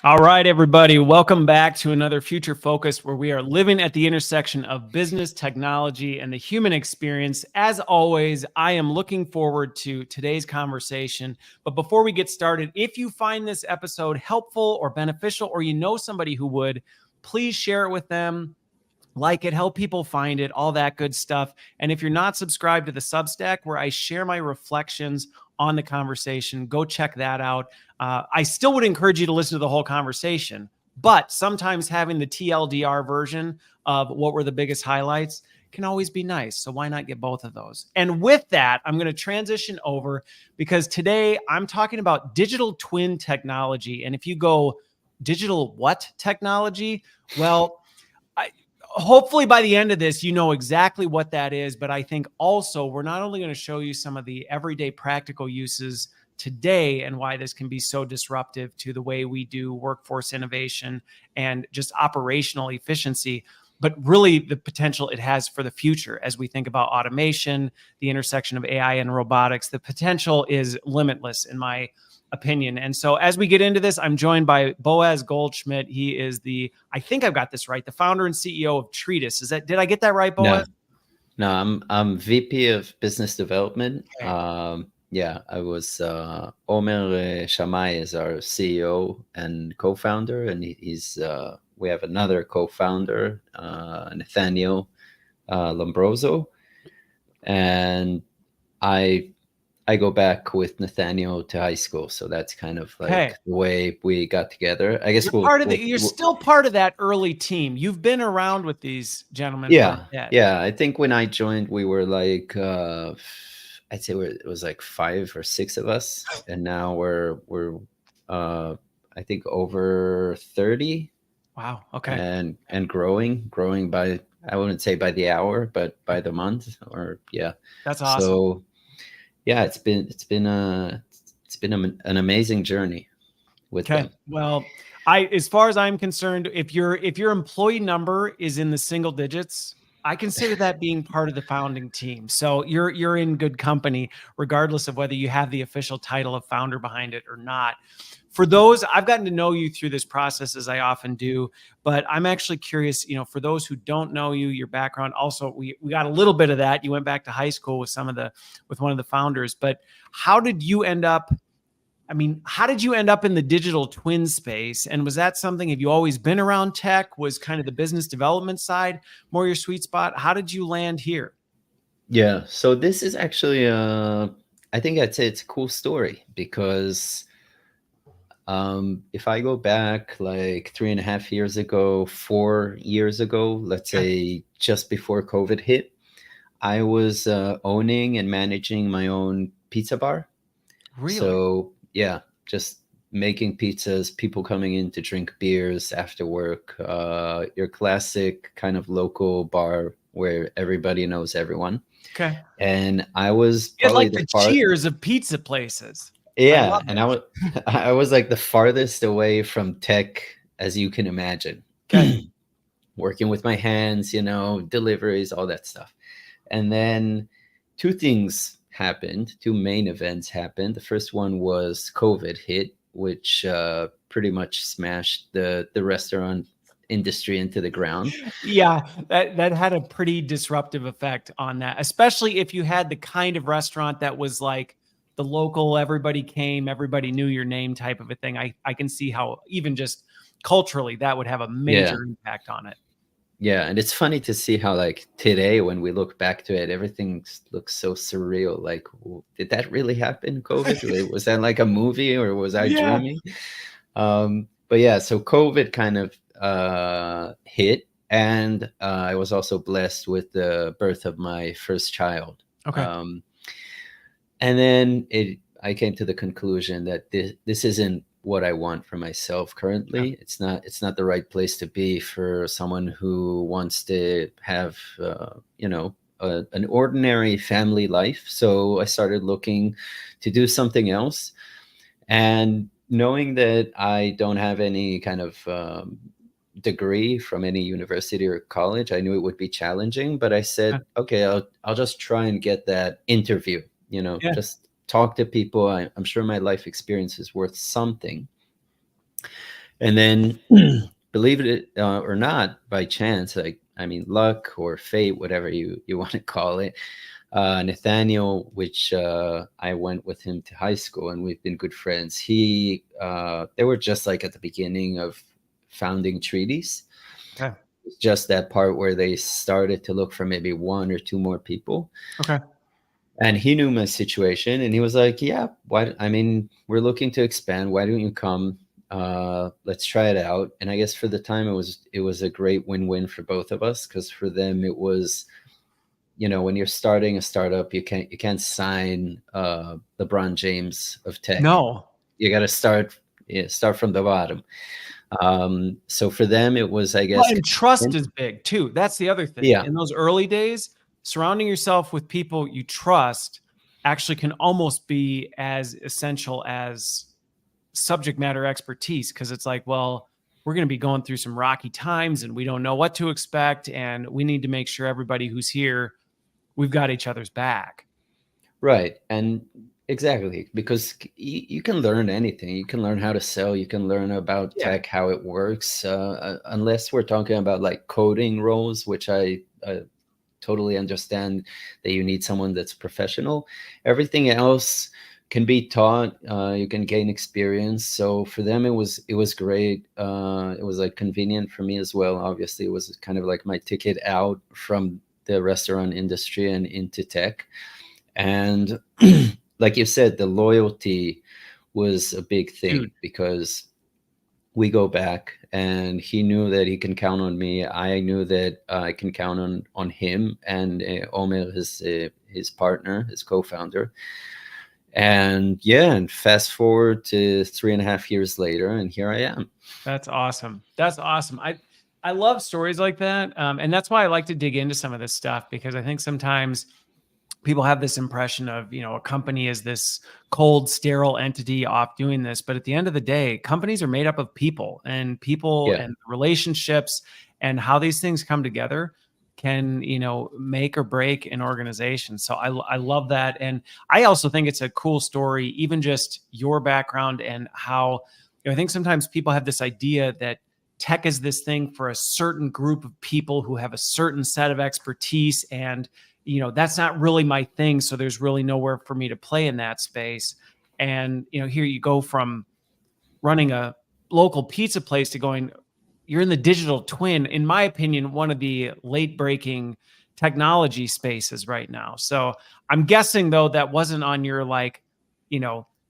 All right, everybody, welcome back to another Future Focus where we are living at the intersection of business, technology, and the human experience. As always, I am looking forward to today's conversation. But before we get started, if you find this episode helpful or beneficial, or you know somebody who would, please share it with them. Like it, help people find it, all that good stuff. And if you're not subscribed to the Substack where I share my reflections on the conversation, go check that out. I still would encourage you to listen to the whole conversation, but sometimes having the TLDR version of what were the biggest highlights can always be nice. So why not get both of those? And with that, I'm going to transition over because today I'm talking about digital twin technology. And if you go digital what technology? Well, hopefully by the end of this, you know exactly what that is. But I think also we're not only going to show you some of the everyday practical uses today and why this can be so disruptive to the way we do workforce innovation and just operational efficiency, but really the potential it has for the future as we think about automation, the intersection of AI and robotics. The potential is limitless in my opinion. And so as we get into this, I'm joined by Boaz Goldschmidt. He is I think I've got this right, the founder and CEO of Treedis. Did I get that right, Boaz? No, I'm VP of Business Development. Okay. I was Omer Shammai is our CEO and co-founder, and we have another co-founder, Nathaniel Lombroso, and I go back with Nathaniel to high school, so that's kind of like the way we got together. I guess you're still part of that early team. You've been around with these gentlemen. Yeah, I think when I joined, we were like I'd say it was like 5 or 6 of us, and now we're I think over 30. Wow. Okay. And growing by, I wouldn't say by the hour, but by the month, or That's awesome. So yeah, it's been an amazing journey with them. Well, as far as I'm concerned, if your employee number is in the single digits, I consider that being part of the founding team. So you're in good company, regardless of whether you have the official title of founder behind it or not. For those, I've gotten to know you through this process, as I often do, but I'm actually curious, for those who don't know you, your background. Also, we got a little bit of that. You went back to high school with one of the founders, but how did you end up in the digital twin space? And was that something, have you always been around tech? Was kind of the business development side more your sweet spot? How did you land here? Yeah. So this is actually, I think I'd say it's a cool story because if I go back like 3.5 years ago, 4 years ago, let's say just before COVID hit, I was owning and managing my own pizza bar. Really? So yeah, just making pizzas, people coming in to drink beers after work, your classic kind of local bar where everybody knows everyone. Okay. And I was probably like the Cheers of pizza places. Yeah, and I was like the farthest away from tech as you can imagine. Okay. Working with my hands, deliveries, all that stuff. And then 2 things happened, 2 main events happened. The first one was COVID hit, which pretty much smashed the restaurant industry into the ground. Yeah, that had a pretty disruptive effect on that, especially if you had the kind of restaurant that was like the local, everybody came, everybody knew your name type of a thing. I can see how even just culturally that would have a major impact on it. Yeah, and it's funny to see how like today when we look back to it, everything looks so surreal. Like, did that really happen, COVID? Was that like a movie or was I dreaming? But yeah, so COVID kind of hit, and I was also blessed with the birth of my first child. Okay. And then I came to the conclusion that this isn't what I want for myself currently. Yeah. It's not the right place to be for someone who wants to have, an ordinary family life. So I started looking to do something else, and knowing that I don't have any kind of degree from any university or college, I knew it would be challenging, but I said, okay, I'll just try and get that interview, just talk to people. I'm sure my life experience is worth something. And then, believe it or not, by chance, like, I mean, luck or fate, whatever you want to call it, Nathaniel, which I went with him to high school and we've been good friends. They were just like at the beginning of founding Treedis. Okay. It's just that part where they started to look for maybe one or two more people. Okay. And he knew my situation and he was like, yeah, why? I mean, we're looking to expand. Why don't you come? Let's try it out. And I guess for the time it was a great win-win for both of us, because for them it was, when you're starting a startup, you can't sign LeBron James of tech. No. You got to start from the bottom. So for them, it was, I Well, guess, and trust is big too. That's the other thing. yeah, In those early days, surrounding yourself with people you trust actually can almost be as essential as subject matter expertise, because it's like, well, we're going to be going through some rocky times and we don't know what to expect. And we need to make sure everybody who's here, we've got each other's back. right. And exactly, because you can learn anything. You can learn how to sell. You can learn about tech, how it works. Unless we're talking about like coding roles, which I totally understand that you need someone that's professional. Everything else can be taught. You can gain experience. So for them, it was great. It was like convenient for me as well. Obviously, it was kind of like my ticket out from the restaurant industry and into tech. And like you said, the loyalty was a big thing, Dude. because we go back and he knew that he can count on me. I knew that I can count on him and Omer, his partner, his co-founder. And yeah, and fast forward to 3.5 years later, and here I am. That's awesome. That's awesome. I love stories like that. And that's why I like to dig into some of this stuff, because I think sometimes people have this impression of, a company is this cold, sterile entity off doing this. But at the end of the day, companies are made up of people, and people Yeah. and relationships, and how these things come together can, make or break an organization. So I love that. And I also think it's a cool story, even just your background and how, I think sometimes people have this idea that tech is this thing for a certain group of people who have a certain set of expertise, and that's not really my thing. So there's really nowhere for me to play in that space. And, here you go from running a local pizza place to going, you're in the digital twin, in my opinion, one of the late breaking technology spaces right now. So I'm guessing though, that wasn't on your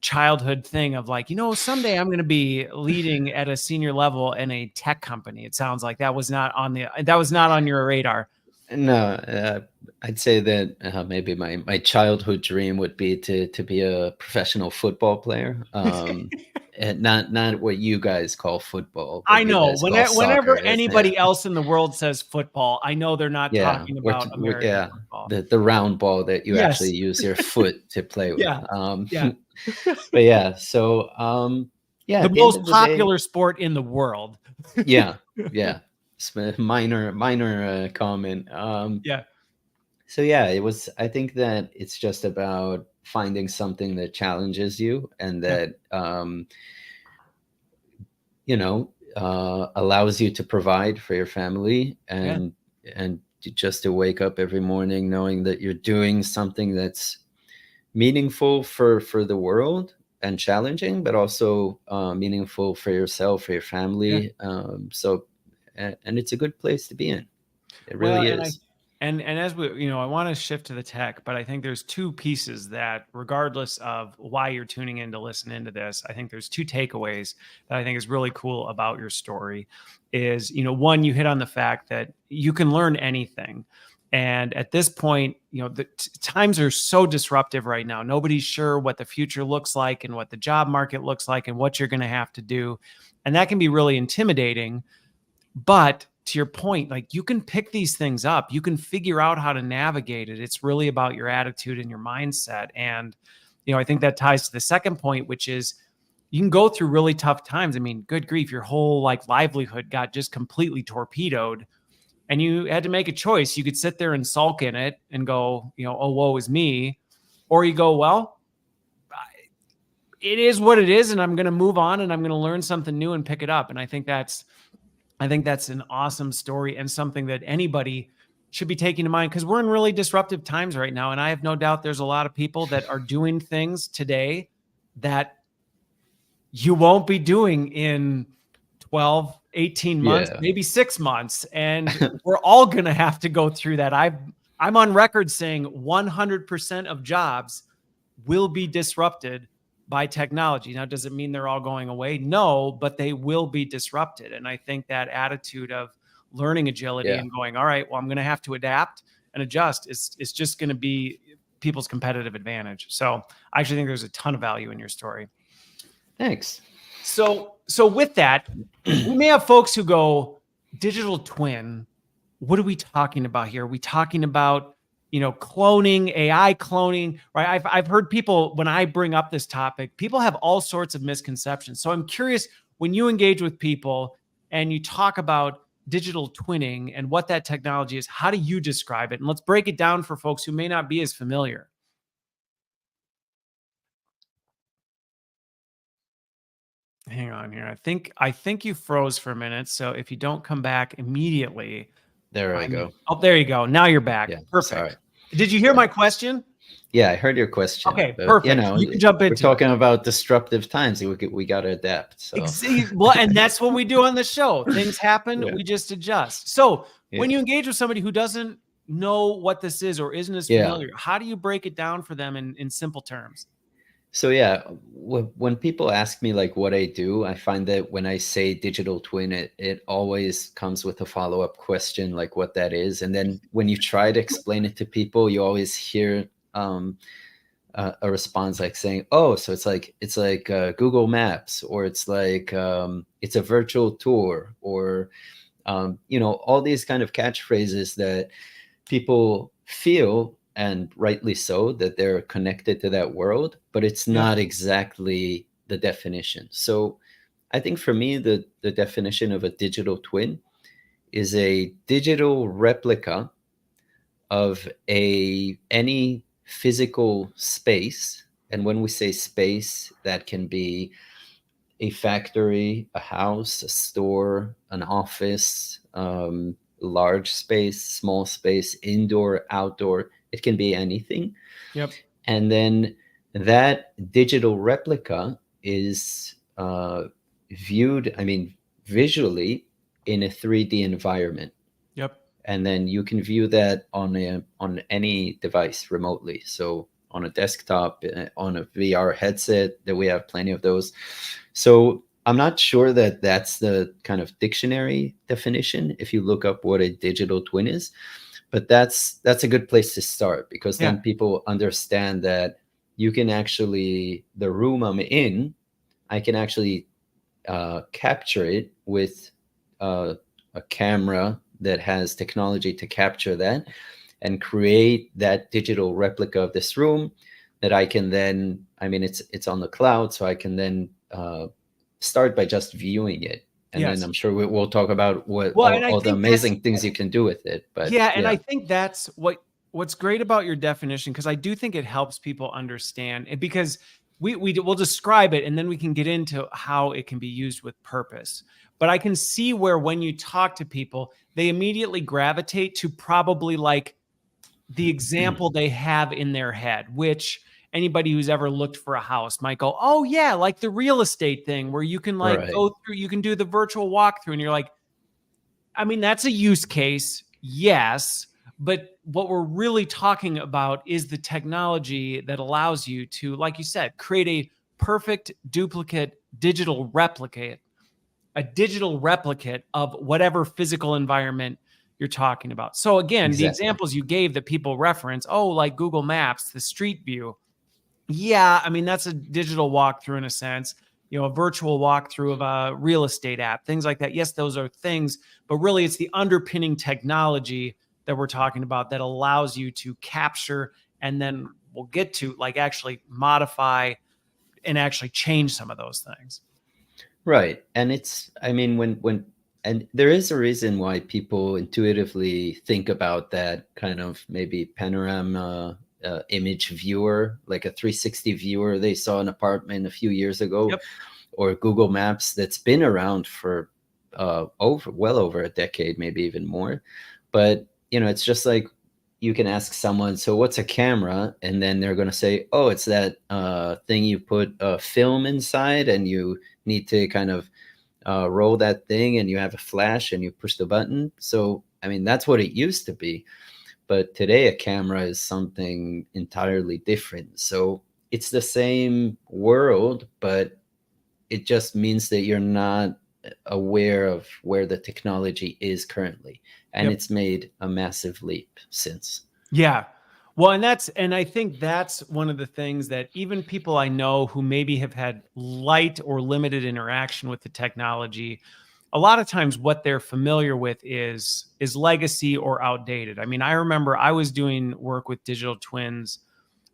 childhood thing of like, someday I'm going to be leading at a senior level in a tech company. It sounds like that was not on your radar. No, I'd say that maybe my childhood dream would be to be a professional football player. And not what you guys call football, I but you know guys call whenever soccer. Yeah, anybody else in the world says football, I know they're not yeah, talking about American yeah, football. the round ball that you actually Yes. use your foot to play with. Yeah. Yeah. But yeah, so yeah, The at the end most of the day, popular sport in the world. yeah, yeah, minor comment. Yeah. So yeah, I think that it's just about finding something that challenges you and Yeah. that allows you to provide for your family, Yeah. and just to wake up every morning knowing that you're doing something that's meaningful for the world and challenging, but also meaningful for yourself, for your Yeah. family. And it's a good place to be in. It Well, really and I is. and and as we, I want to shift to the tech, but I think there's two pieces that, regardless of why you're tuning in to listen into this, I think there's two takeaways that I think is really cool about your story. Is, one, you hit on the fact that you can learn anything. And at this point, the times are so disruptive right now. Nobody's sure what the future looks like and what the job market looks like and what you're going to have to do. And that can be really intimidating. But to your point, like, you can pick these things up, you can figure out how to navigate it. It's really about your attitude and your mindset. And, I think that ties to the second point, which is you can go through really tough times. I mean, good grief, your whole livelihood got just completely torpedoed and you had to make a choice. You could sit there and sulk in it and go, oh, woe is me. Or you go, well, it is what it is, and I'm going to move on and I'm going to learn something new and pick it up. And I think that's an awesome story and something that anybody should be taking to mind, because we're in really disruptive times right now. And I have no doubt there's a lot of people that are doing things today that you won't be doing in 12, 18 months, maybe 6 months. And we're all going to have to go through that. I'm on record saying 100% of jobs will be disrupted by technology. Now, does it mean they're all going away? No, but they will be disrupted. And I think that attitude of learning agility and going, all right, well, I'm going to have to adapt and adjust is just going to be people's competitive advantage. So I actually think there's a ton of value in your story. Thanks. So with that, we may have folks who go, digital twin, what are we talking about here? Are we talking about, cloning, AI cloning, right? I've heard people, when I bring up this topic, people have all sorts of misconceptions. So I'm curious, when you engage with people and you talk about digital twinning and what that technology is, how do you describe it? And let's break it down for folks who may not be as familiar. Hang on here. I think you froze for a minute. So if you don't come back immediately. There I go. Oh, there you go. Now you're back. Yeah, perfect. Sorry. Did you hear my question? Yeah, I heard your question. Okay, perfect. You can jump into it. We're talking about disruptive times. We got to adapt. So. Well, and that's what we do on the show. Things happen. We just adjust. So when you engage with somebody who doesn't know what this is or isn't as familiar, how do you break it down for them in simple terms? So when people ask me like what I do, I find that when I say digital twin, it always comes with a follow-up question, like what that is. And then when you try to explain it to people, you always hear a response like saying, "Oh, so it's like Google Maps, or it's like it's a virtual tour, or all these kind of catchphrases that people feel." And rightly so, that they're connected to that world, but it's not exactly the definition. So I think for me, the definition of a digital twin is a digital replica of any physical space. And when we say space, that can be a factory, a house, a store, an office, large space, small space, indoor, outdoor. It can be anything. Yep. And then that digital replica is viewed, visually in a 3D environment. Yep. And then you can view that on any device remotely. So on a desktop, on a VR headset, that we have plenty of those. So I'm not sure that that's the kind of dictionary definition if you look up what a digital twin is. But that's a good place to start, because then people understand that you can actually, the room I'm in, I can actually capture it with a camera that has technology to capture that and create that digital replica of this room that I can then, it's on the cloud, so I can then start by just viewing it. And then I'm sure we'll talk about all the amazing things you can do with it. But and I think that's what's great about your definition, because I do think it helps people understand it, because we'll describe it and then we can get into how it can be used with purpose. But I can see where when you talk to people, they immediately gravitate to probably like the example they have in their head, which anybody who's ever looked for a house might go, oh yeah, like the real estate thing where you can go through, you can do the virtual walkthrough, and you're like, that's a use case, yes, but what we're really talking about is the technology that allows you to, like you said, create a perfect duplicate digital replicate of whatever physical environment you're talking about. So again, the examples you gave that people reference, like Google Maps, the Street View. Yeah, that's a digital walkthrough in a sense, a virtual walkthrough of a real estate app, things like that. Yes, those are things, but really it's the underpinning technology that we're talking about that allows you to capture, and then we'll get to like actually modify and actually change some of those things. Right. And it's, and there is a reason why people intuitively think about that kind of maybe panorama image viewer, like a 360 viewer. They saw an apartment a few years ago, Yep. or Google Maps that's been around for well over a decade, maybe even more. But it's just like you can ask someone, so what's a camera? And then they're going to say, oh, it's that thing you put a film inside, and you need to kind of roll that thing, and you have a flash, and you push the button. So, I mean, that's what it used to be. But today a camera is something entirely different. So it's the same world, but it just means that you're not aware of where the technology is currently. And Yep. it's made a massive leap since. Yeah. Well, and I think that's one of the things that even people I know who maybe have had light or limited interaction with the technology, a lot of times what they're familiar with is legacy or outdated. I mean, I remember I was doing work with digital twins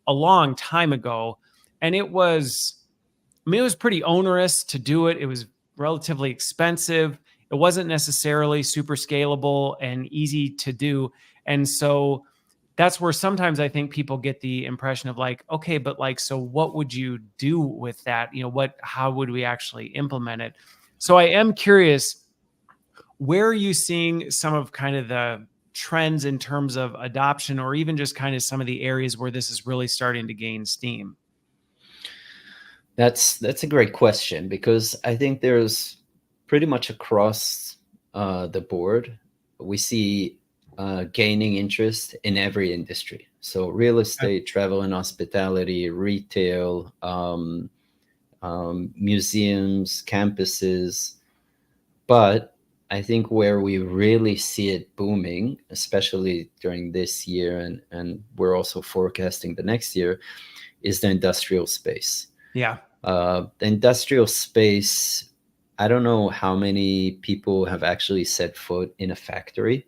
a long time ago, and it was pretty onerous to do it. It was relatively expensive. It wasn't necessarily super scalable and easy to do. And so that's where sometimes I think people get the impression of like, okay, but like, so what would you do with that? How would we actually implement it? So I am curious, where are you seeing some of kind of the trends in terms of adoption, or even just kind of some of the areas where this is really starting to gain steam? That's a great question, because I think there's pretty much across the board, we see gaining interest in every industry. So real estate, travel and hospitality, retail, museums, campuses. But I think where we really see it booming, especially during this year, and we're also forecasting the next year, is the industrial space. Yeah. The industrial space, I don't know how many people have actually set foot in a factory,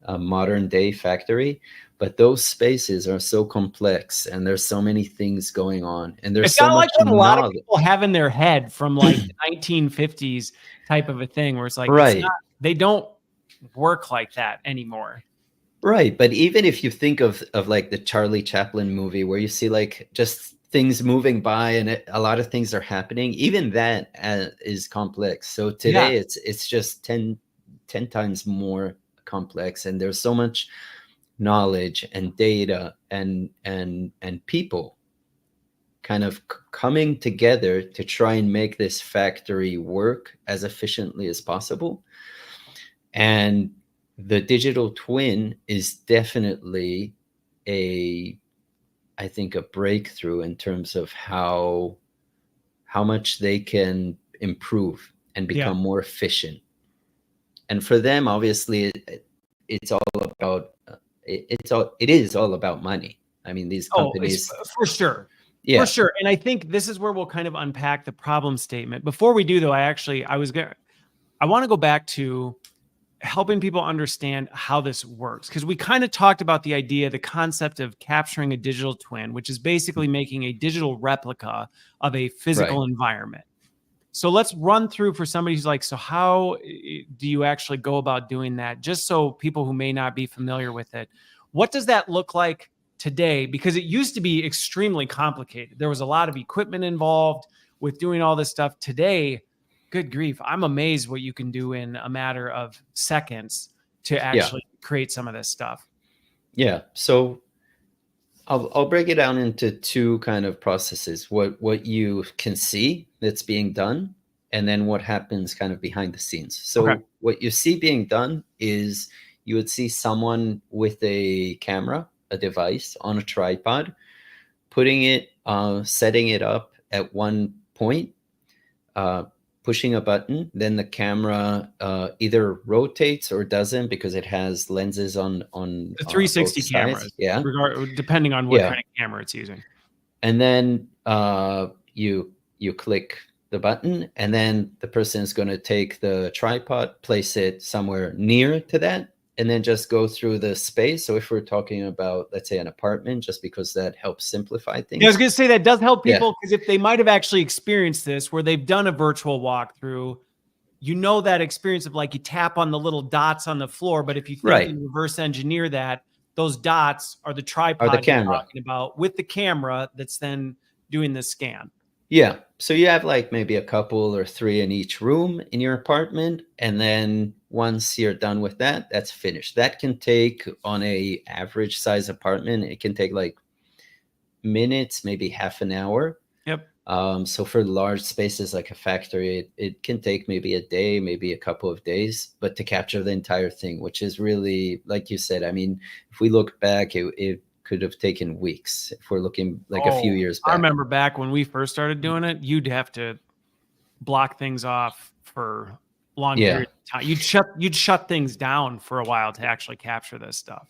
a modern day factory, but those spaces are so complex, and there's so many things going on, and there's It's so kind of like much what a lot of knowledge. people have in their head from like the 1950s type of a thing, where it's like, it's Right. not, they don't work like that anymore. Right. But even if you think of like the Charlie Chaplin movie, where you see like just things moving by, and a lot of things are happening, even that is complex. So today it's just 10 times more complex, and there's so much knowledge and data and people kind of coming together to try and make this factory work as efficiently as possible. And the digital twin is definitely I think a breakthrough in terms of how much they can improve and become more efficient. And for them, obviously, it's all about it is all about money. I mean, these companies, for sure. yeah, For sure. And I think this is where we'll kind of unpack the problem statement. Before we do, though, I want to go back to helping people understand how this works, because we kind of talked about the concept of capturing a digital twin, which is basically making a digital replica of a physical environment. So let's run through for somebody who's like, so how do you actually go about doing that? Just so people who may not be familiar with it, what does that look like today? Because it used to be extremely complicated. There was a lot of equipment involved with doing all this stuff. Today, good grief, I'm amazed what you can do in a matter of seconds to actually create some of this stuff. Yeah. So I'll break it down into two kind of processes: what you can see that's being done, and then what happens kind of behind the scenes. So what you see being done is you would see someone with a camera, a device on a tripod, putting it, setting it up at one point, pushing a button, then the camera either rotates or doesn't, because it has lenses on the 360 cameras, depending on what kind of camera it's using. And then you click the button, and then the person is going to take the tripod, place it somewhere near to that, and then just go through the space. So if we're talking about, let's say, an apartment, just because that helps simplify things. Yeah, I was going to say that does help people, because if they might have actually experienced this, where they've done a virtual walkthrough, that experience of like you tap on the little dots on the floor. But if you think you reverse engineer that, those dots are the Or tripod the you're camera. talking about with the camera that's then doing the scan. Yeah. So you have like maybe a couple or 3 in each room in your apartment. And then once you're done with that, that's finished. That can take, on a average size apartment, it can take like minutes, maybe half an hour. Yep. So for large spaces like a factory, it can take maybe a day, maybe a couple of days, but to capture the entire thing, which is really, like you said, I mean, if we look back, it could have taken weeks if we're looking like a few years I back. remember back when we first started doing it, you'd have to block things off for long periods of time. You'd shut things down for a while to actually capture this stuff.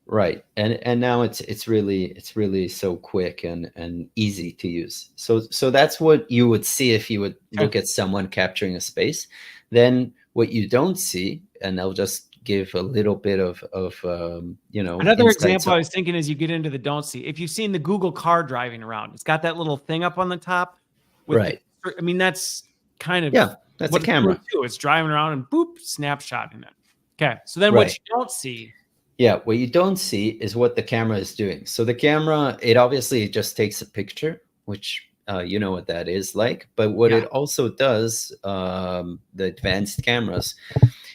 Right. And now it's really so quick and easy to use. So that's what you would see if you would look at someone capturing a space. Then what you don't see, and I'll just give a little bit of Another example I on. was thinking as you get into the don't see, if you've seen the Google car driving around, it's got that little thing up on the top with Right. I mean, that's kind of that's what a camera. It's doing too. It's driving around and boop, snapshotting it. Okay. So then Right. what you don't see. Yeah, what you don't see is what the camera is doing. So the camera, it obviously just takes a picture, which you know what that is like. But what it also does, the advanced cameras,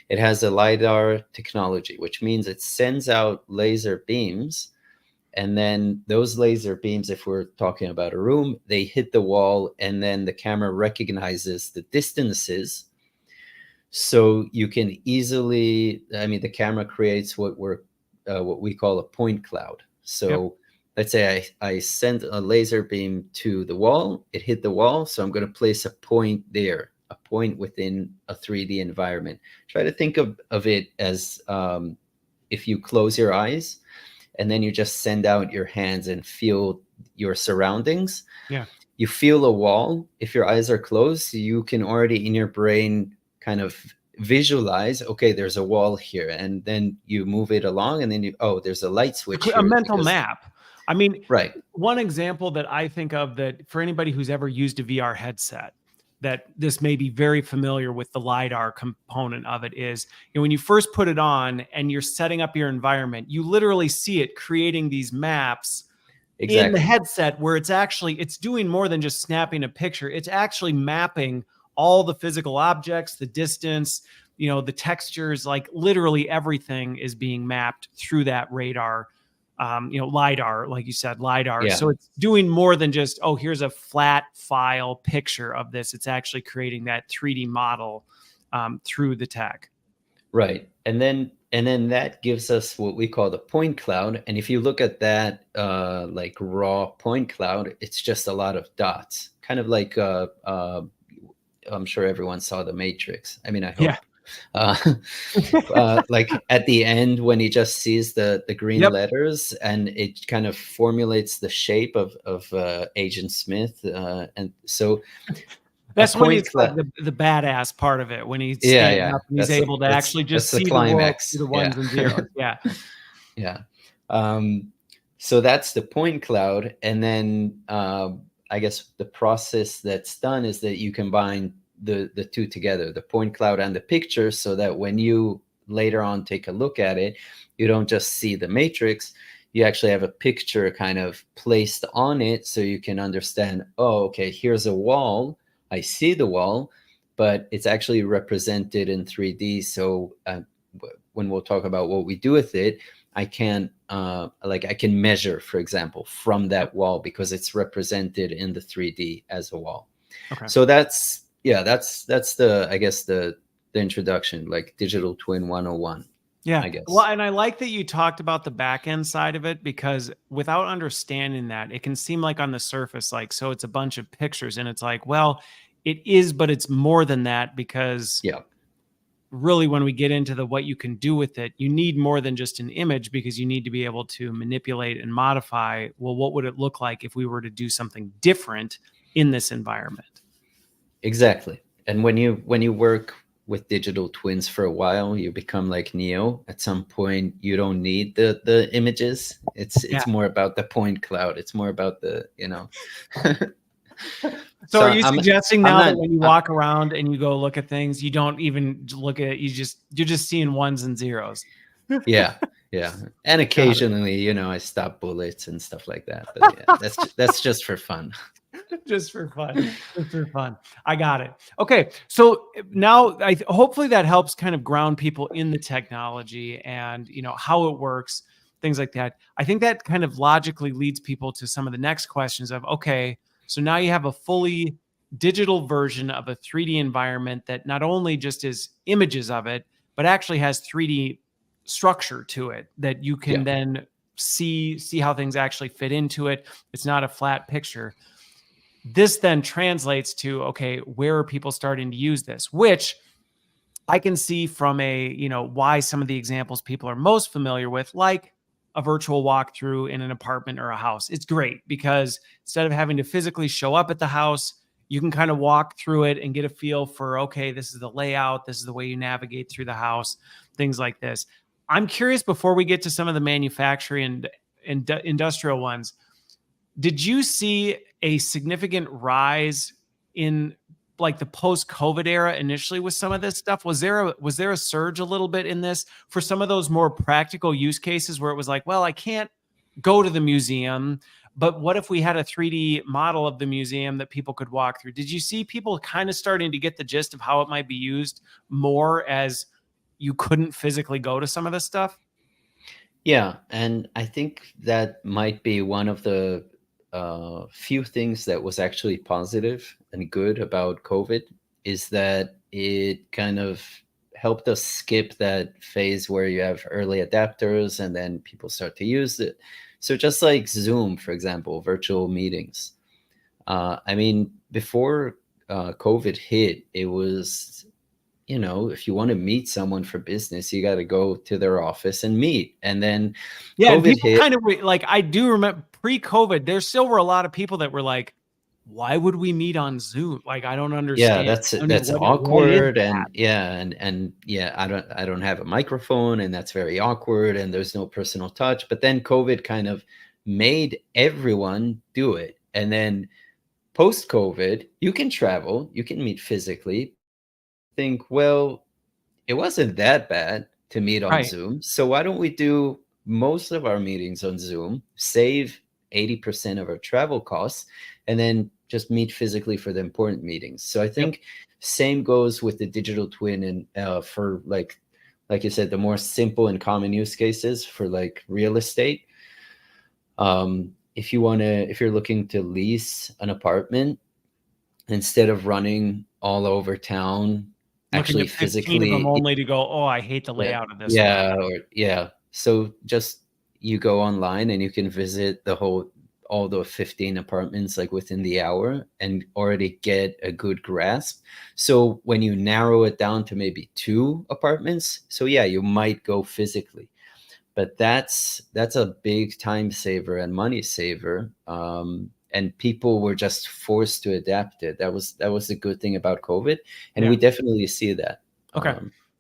it has a LiDAR technology, which means it sends out laser beams. And then those laser beams, if we're talking about a room, they hit the wall, and then the camera recognizes the distances. So you can easily, I mean, the camera creates what we call a point cloud. So let's say I sent a laser beam to the wall, it hit the wall. So I'm going to place a point there, a point within a 3D environment. Try to think of it as if you close your eyes and then you just send out your hands and feel your surroundings. Yeah. You feel a wall. If your eyes are closed, you can already in your brain kind of visualize, okay, there's a wall here, and then you move it along, and then there's a light switch here. A mental map. I mean, right. One example that I think of that for anybody who's ever used a VR headset, that this may be very familiar with the LiDAR component of it is, when you first put it on and you're setting up your environment, you literally see it creating these maps in the headset where it's doing more than just snapping a picture. It's actually mapping all the physical objects, the distance, the textures, like literally everything is being mapped through that radar, LiDAR, like you said, LiDAR. Yeah. So it's doing more than just, here's a flat file picture of this. It's actually creating that 3D model through the tech. Right. And then that gives us what we call the point cloud. And if you look at that like raw point cloud, it's just a lot of dots, kind of like I'm sure everyone saw The Matrix. I mean, I hope. Yeah. Like at the end when he just sees the green letters, and it kind of formulates the shape of Agent Smith, and so that's when it's like the badass part of it, when he's standing up and he's able to actually just see the world through the ones and zeros. Yeah. So that's the point cloud, and then I guess the process that's done is that you combine the two together, the point cloud and the picture, so that when you later on take a look at it, you don't just see the matrix, you actually have a picture kind of placed on it, so you can understand, okay, here's a wall, I see the wall, but it's actually represented in 3D. So when we'll talk about what we do with it, I can measure, for example, from that wall because it's represented in the 3D as a wall. Okay. So that's the, I guess, the introduction, like digital twin 101. Yeah. I guess. Well, and I like that you talked about the back end side of it, because without understanding that, it can seem like on the surface, like, so it's a bunch of pictures, and it's like, well, it is, but it's more than that, because really when we get into what you can do with it, you need more than just an image, because you need to be able to manipulate and modify. Well, what would it look like if we were to do something different in this environment? Exactly. And when you work with digital twins for a while, you become like Neo. At some point, you don't need the images. It's more about the point cloud. It's more about the, So are you suggesting now that when you walk around and you go look at things, you don't even look at it, you're just seeing ones and zeros? Yeah. Yeah. And occasionally, you know, I stop bullets and stuff like that. But yeah, that's just for fun. Just for fun. Just for fun. I got it. Okay. So now hopefully that helps kind of ground people in the technology and, you know, how it works, things like that. I think that kind of logically leads people to some of the next questions of, okay, so now you have a fully digital version of a 3D environment that not only just is images of it, but actually has 3D structure to it that you can Yeah. then see how things actually fit into it. It's not a flat picture. This then translates to, okay, where are people starting to use this? Which I can see from why some of the examples people are most familiar with, like a virtual walkthrough in an apartment or a house. It's great because instead of having to physically show up at the house, you can kind of walk through it and get a feel for, okay, this is the layout, this is the way you navigate through the house, things like this. I'm curious, before we get to some of the manufacturing and industrial ones, did you see a significant rise in like the post-COVID era initially with some of this stuff? Was there a surge a little bit in this for some of those more practical use cases where it was like, well, I can't go to the museum, but what if we had a 3D model of the museum that people could walk through? Did you see people kind of starting to get the gist of how it might be used more as you couldn't physically go to some of this stuff? Yeah. And I think that might be one of the few things that was actually positive and good about COVID, is that it kind of helped us skip that phase where you have early adapters and then people start to use it. So just like Zoom, for example, virtual meetings. I mean, before COVID hit, it was, you know, if you want to meet someone for business, you got to go to their office and meet. And then Yeah, and COVID people hit. kind of like, I do remember pre-COVID, there still were a lot of people that were like, why would we meet on Zoom? Like, I don't Yeah, understand. that's I mean, what is awkward. that? And yeah, and yeah, I don't have a microphone, and that's very awkward, and there's no personal touch. But then COVID kind of made everyone do it. And then post COVID, you can travel, you can meet physically. Think, well, it wasn't that bad to meet on Right. Zoom. So why don't we do most of our meetings on Zoom, save 80% of our travel costs, and then just meet physically for the important meetings? So I Yep. think same goes with the digital twin, and for like you said, the more simple and common use cases for like real estate. If you're looking to lease an apartment, instead of running all over town, Looking actually at 15 of them physically. only to go, oh, I hate the Yeah. layout of this one. Yeah. Or yeah. So just you go online and you can visit all the 15 apartments like within the hour and already get a good grasp. So when you narrow it down to maybe 2 apartments, so yeah, you might go physically. But that's a big time saver and money saver. And people were just forced to adapt it. That was the good thing about COVID, and Yeah. we definitely see that. Okay.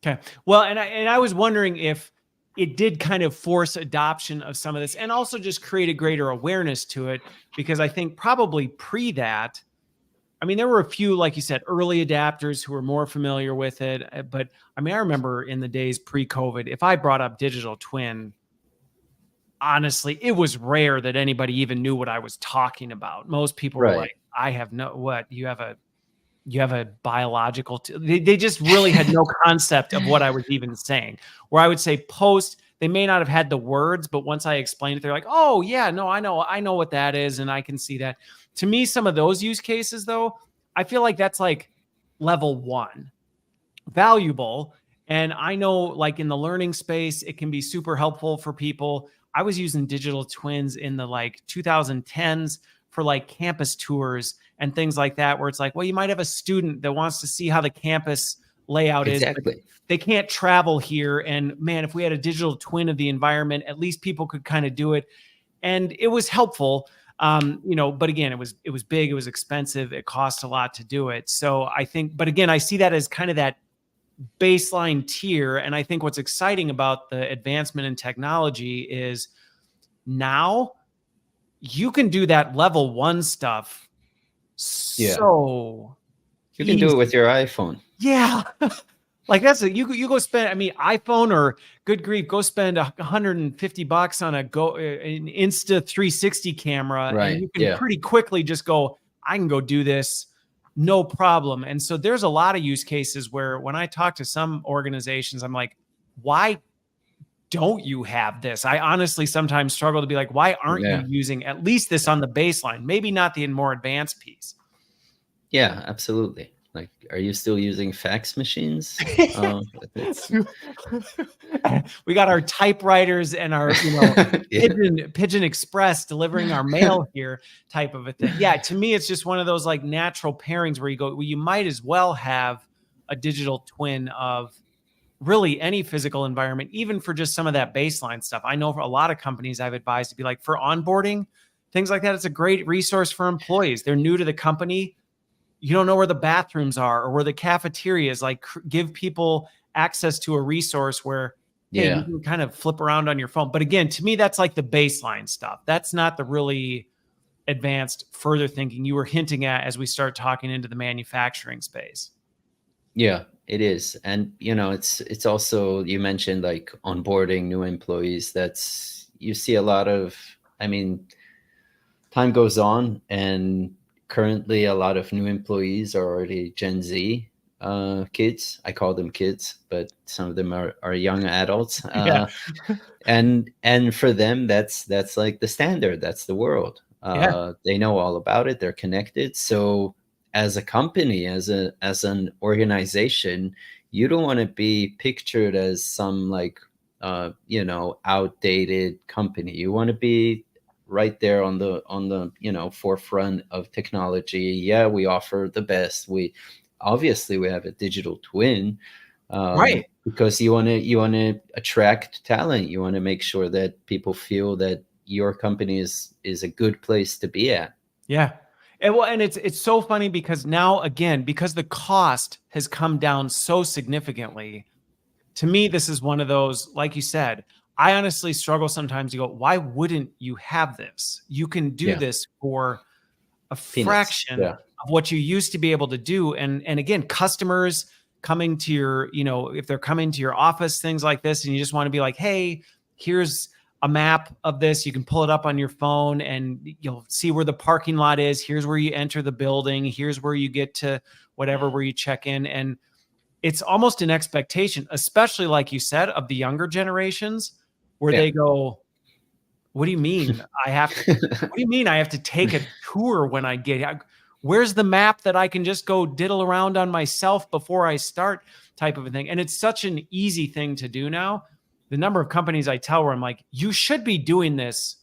Okay. Well, and I was wondering if it did kind of force adoption of some of this and also just create a greater awareness to it, because I think probably pre that, I mean, there were a few, like you said, early adapters who were more familiar with it. But I mean, I remember in the days pre-COVID, if I brought up digital twin, honestly, it was rare that anybody even knew what I was talking about. Most people were Right. like, I have no, what, you have a biological, they just really had no concept of what I was even saying. Where I would say post, they may not have had the words, but once I explained it, they're like, oh yeah, no, I know what that is. And I can see that. To me, some of those use cases though, I feel like that's like level 1, valuable. And I know like in the learning space, it can be super helpful for people. I was using digital twins in the like 2010s for like campus tours and things like that, where it's like, well, you might have a student that wants to see how the campus layout is, but Exactly. they can't travel here. And man, if we had a digital twin of the environment, at least people could kind of do it. And it was helpful. But again, it was big, it was expensive, it cost a lot to do it. So I think, but again, I see that as kind of that baseline tier. And I think what's exciting about the advancement in technology is now you can do that level 1 stuff Yeah. so You can do it with easy. your iPhone. Yeah. Like you go spend, I mean, iPhone or good grief, go spend $150 on an Insta 360 camera, and Right. you can Yeah. pretty quickly just go, I can go do this, no problem. And so there's a lot of use cases where when I talk to some organizations, I'm like, why don't you have this? I honestly sometimes struggle to be like, why aren't you Yeah. using at least this on the baseline? Maybe not the more advanced piece. Yeah, absolutely. Like, are you still using fax machines? It's We got our typewriters and our, yeah. Pigeon Express delivering our mail here type of a thing. Yeah, to me, it's just one of those like natural pairings where you go, well, you might as well have a digital twin of really any physical environment, even for just some of that baseline stuff. I know for a lot of companies I've advised to be like for onboarding, things like that. It's a great resource for employees. They're new to the company. You don't know where the bathrooms are or where the cafeteria is. Like give people access to a resource where, hey, you Yeah. can kind of flip around on your phone. But again, to me, that's like the baseline stuff. That's not the really advanced further thinking you were hinting at as we start talking into the manufacturing space. Yeah, it is. And it's also, you mentioned like onboarding new employees. That's, you see a lot of, I mean, time goes on, and currently a lot of new employees are already Gen Z kids. I call them kids, but some of them are young adults. Yeah. And for them, that's like the standard. That's the world. Yeah. They know all about it. They're connected. So as a company, as an organization, you don't want to be pictured as some like outdated company. You want to be right there on the forefront of technology. Yeah, we offer the best. We obviously we have a digital twin, Right. because you want to attract talent. You want to make sure that people feel that your company is a good place to be at. Yeah. And it's so funny because now again, because the cost has come down so significantly, to me, this is one of those, like you said, I honestly struggle sometimes to go, why wouldn't you have this? You can do Yeah, this for a peanuts. fraction Yeah, of what you used to be able to do. And again, customers coming to your, if they're coming to your office, things like this, and you just want to be like, hey, here's a map of this. You can pull it up on your phone and you'll see where the parking lot is. Here's where you enter the building. Here's where you get to whatever, where you check in. And it's almost an expectation, especially like you said, of the younger generations where yeah. they go, what do you mean what do you mean I have to take a tour when I get here? Where's the map that I can just go diddle around on myself before I start type of a thing? And it's such an easy thing to do now. The number of companies I tell where I'm like, you should be doing this,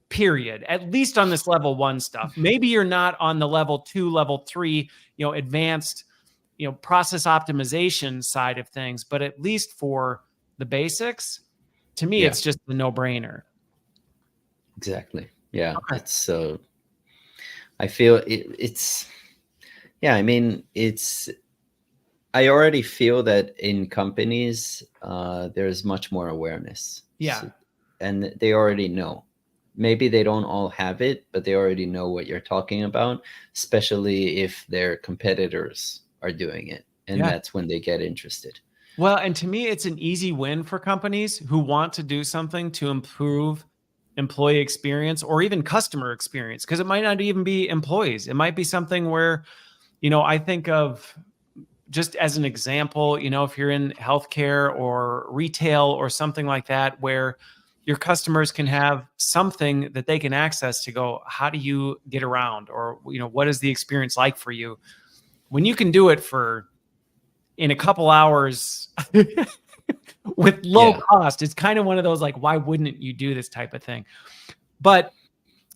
period, at least on this level 1 stuff. Maybe you're not on the level 2, level 3, advanced, process optimization side of things, but at least for the basics, to me, Yeah, it's just a no-brainer. exactly. Yeah, Okay. it's I feel it's yeah, I mean, I already feel that in companies, there's much more awareness. Yeah. And they already know. Maybe they don't all have it, but they already know what you're talking about, especially if their competitors are doing it. And Yeah. that's when they get interested. Well, and to me, it's an easy win for companies who want to do something to improve employee experience or even customer experience, because it might not even be employees. It might be something where, I think of just as an example, if you're in healthcare or retail or something like that, where your customers can have something that they can access to go, how do you get around? Or, what is the experience like for you? When you can do it in a couple hours with low Yeah. cost, it's kind of one of those like, why wouldn't you do this type of thing? But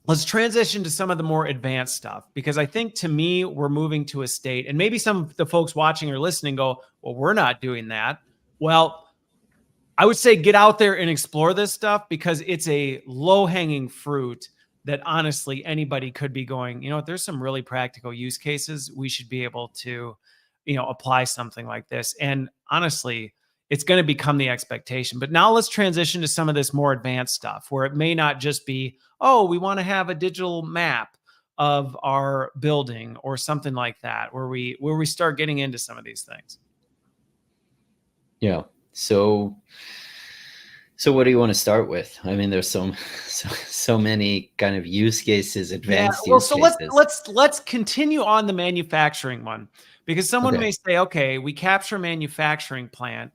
let's transition to some of the more advanced stuff, because I think to me, we're moving to a state, and maybe some of the folks watching or listening go, well, we're not doing that. Well, I would say get out there and explore this stuff, because it's a low hanging fruit that honestly anybody could be going, there's some really practical use cases. We should be able to, apply something like this. And honestly, it's going to become the expectation. But now let's transition to some of this more advanced stuff where it may not just be, oh, we want to have a digital map of our building or something like that, where we start getting into some of these things. Yeah. So what do you want to start with? I mean, there's so many kind of use cases, Yeah, advanced well, use so cases. let's continue on the manufacturing one, because someone Okay. may say, okay, we capture a manufacturing plant.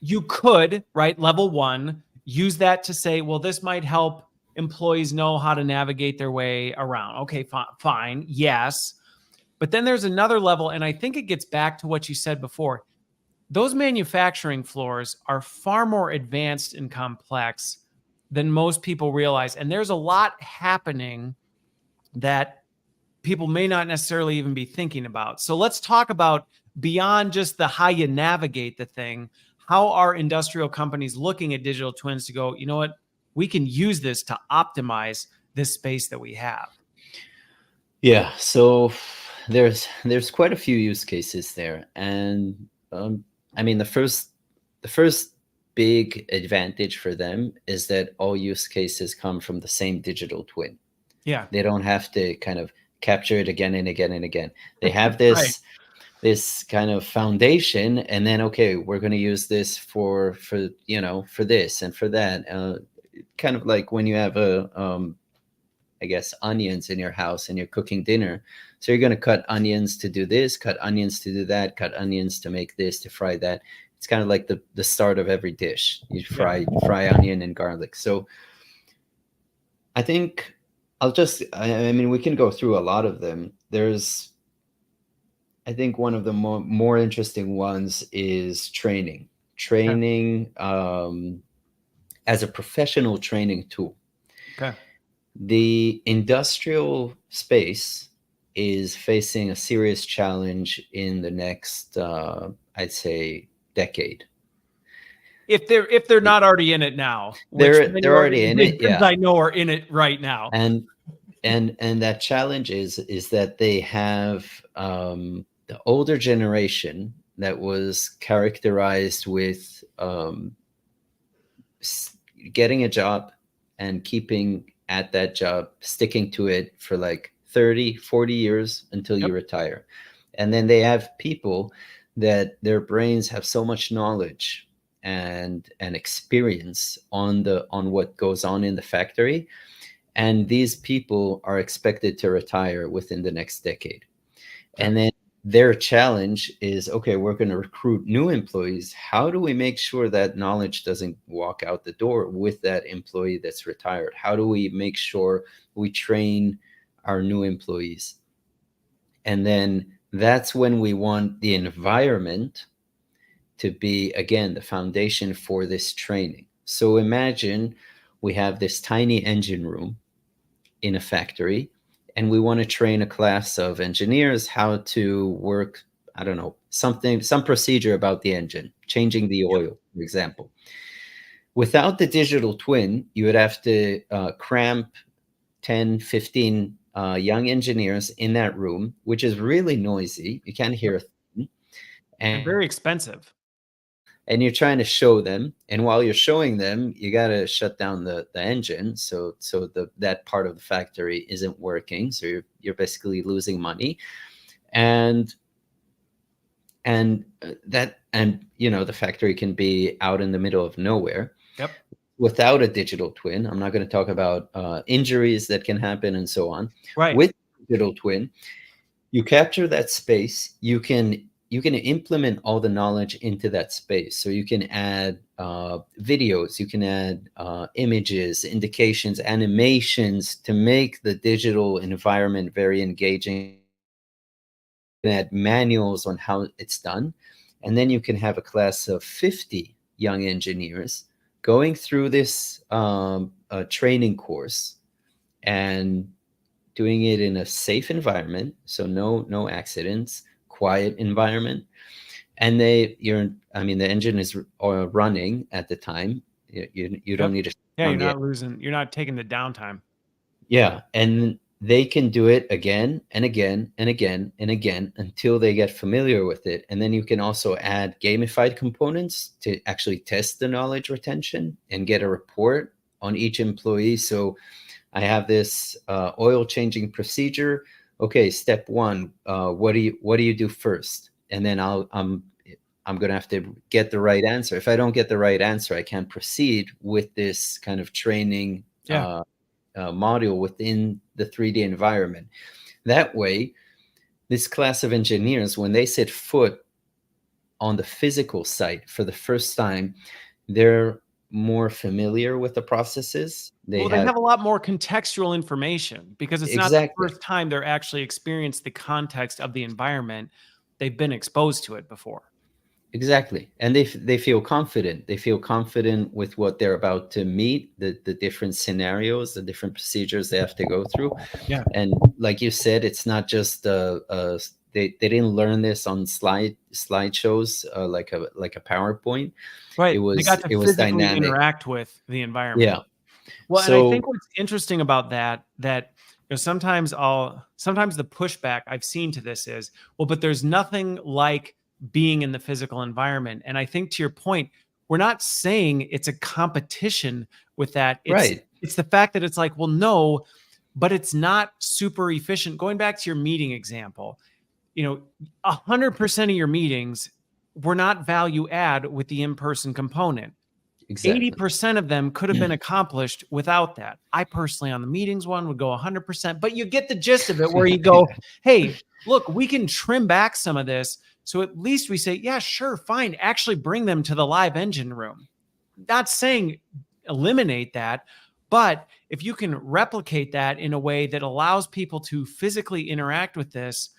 You could, right, level one, use that to say, well, this might help employees know how to navigate their way around. Okay, fine, yes. But then there's another level, and I think it gets back to what you said before. Those manufacturing floors are far more advanced and complex than most people realize. And there's a lot happening that people may not necessarily even be thinking about. So let's talk about, beyond just the how you navigate the thing, how are industrial companies looking at digital twins to go, you know what, we can use this to optimize this space that we have. Yeah. So there's quite a few use cases there, and I mean, the first big advantage for them is that all use cases come from the same digital twin. Yeah. They don't have to kind of capture it again and again and again. They have Right. this kind of foundation, and then, okay, we're going to use this for for this and for that. Kind of like when you have I guess, onions in your house and you're cooking dinner. So you're going to cut onions to do this, cut onions to do that, cut onions to make this, to fry that. It's kind of like the start of every dish. You fry onion and garlic. So I think I mean, we can go through a lot of them. I think one of the more interesting ones is training. Okay. Training as a professional training tool. Okay. The industrial space is facing a serious challenge in the next, I'd say, decade. If they're not already in it now, which many They're already in it, organizations yeah. I know are in it right now. And that challenge is that they have the older generation that was characterized with getting a job and keeping at that job, sticking to it for like 30, 40 years until you Yep. retire. And then they have people that their brains have so much knowledge and experience on what goes on in the factory, and these people are expected to retire within the next decade. Okay. And then their challenge is, okay, we're going to recruit new employees. How do we make sure that knowledge doesn't walk out the door with that employee that's retired? How do we make sure we train our new employees? And then that's when we want the environment to be, again, the foundation for this training. So imagine we have this tiny engine room in a factory, and we want to train a class of engineers how to work, I don't know, some procedure about the engine, changing the Yep. oil, for example. Without the digital twin, you would have to cramp 10, 15 young engineers in that room, which is really noisy. You can't hear a thing. And And very expensive. you're trying to show them, and while you're showing them, you got to shut down the engine, so that part of the factory isn't working, so you're basically losing money. And the factory can be out in the middle of nowhere. Yep. Without a digital twin, I'm not going to talk about injuries that can happen and so on. Right. With digital twin, you capture that space. You can implement all the knowledge into that space. So you can add videos, you can add images, indications, animations to make the digital environment very engaging. You can add manuals on how it's done. And then you can have a class of 50 young engineers going through this training course and doing it in a safe environment, so no accidents, quiet environment. And the engine is running at the time. You don't Yep. need to Yeah, on the engine. you're not taking the downtime. Yeah, and they can do it again and again and again and again until they get familiar with it. And then you can also add gamified components to actually test the knowledge retention and get a report on each employee. So I have this oil changing procedure. Okay, step one, what do you do first? And then I'm going to have to get the right answer. If I don't get the right answer, I can't proceed with this kind of training module within the 3D environment. That way, this class of engineers, when they set foot on the physical site for the first time, they're more familiar with the processes. They have a lot more contextual information because it's not the first time they're actually experienced the context of the environment. They've been exposed to it before. Exactly. And they feel confident. They feel confident with what they're about to meet, the different scenarios, the different procedures they have to go through. Yeah. And like you said, it's not just they didn't learn this on slideshows like a PowerPoint. Right. They got to physically dynamic. interact with the environment. Yeah. Well, and I think what's interesting about that sometimes the pushback I've seen to this is, well, but there's nothing like being in the physical environment. And I think to your point, we're not saying it's a competition with that. It's the fact that it's like, well, no, but it's not super efficient. Going back to your meeting example, 100% of your meetings were not value add with the in-person component. Exactly. 80% of them could have been accomplished without that. I personally, on the meetings one, would go 100%, but you get the gist of it where you go, hey, look, we can trim back some of this. So at least we say, yeah, sure, fine. Actually bring them to the live engine room. Not saying eliminate that, but if you can replicate that in a way that allows people to physically interact with this,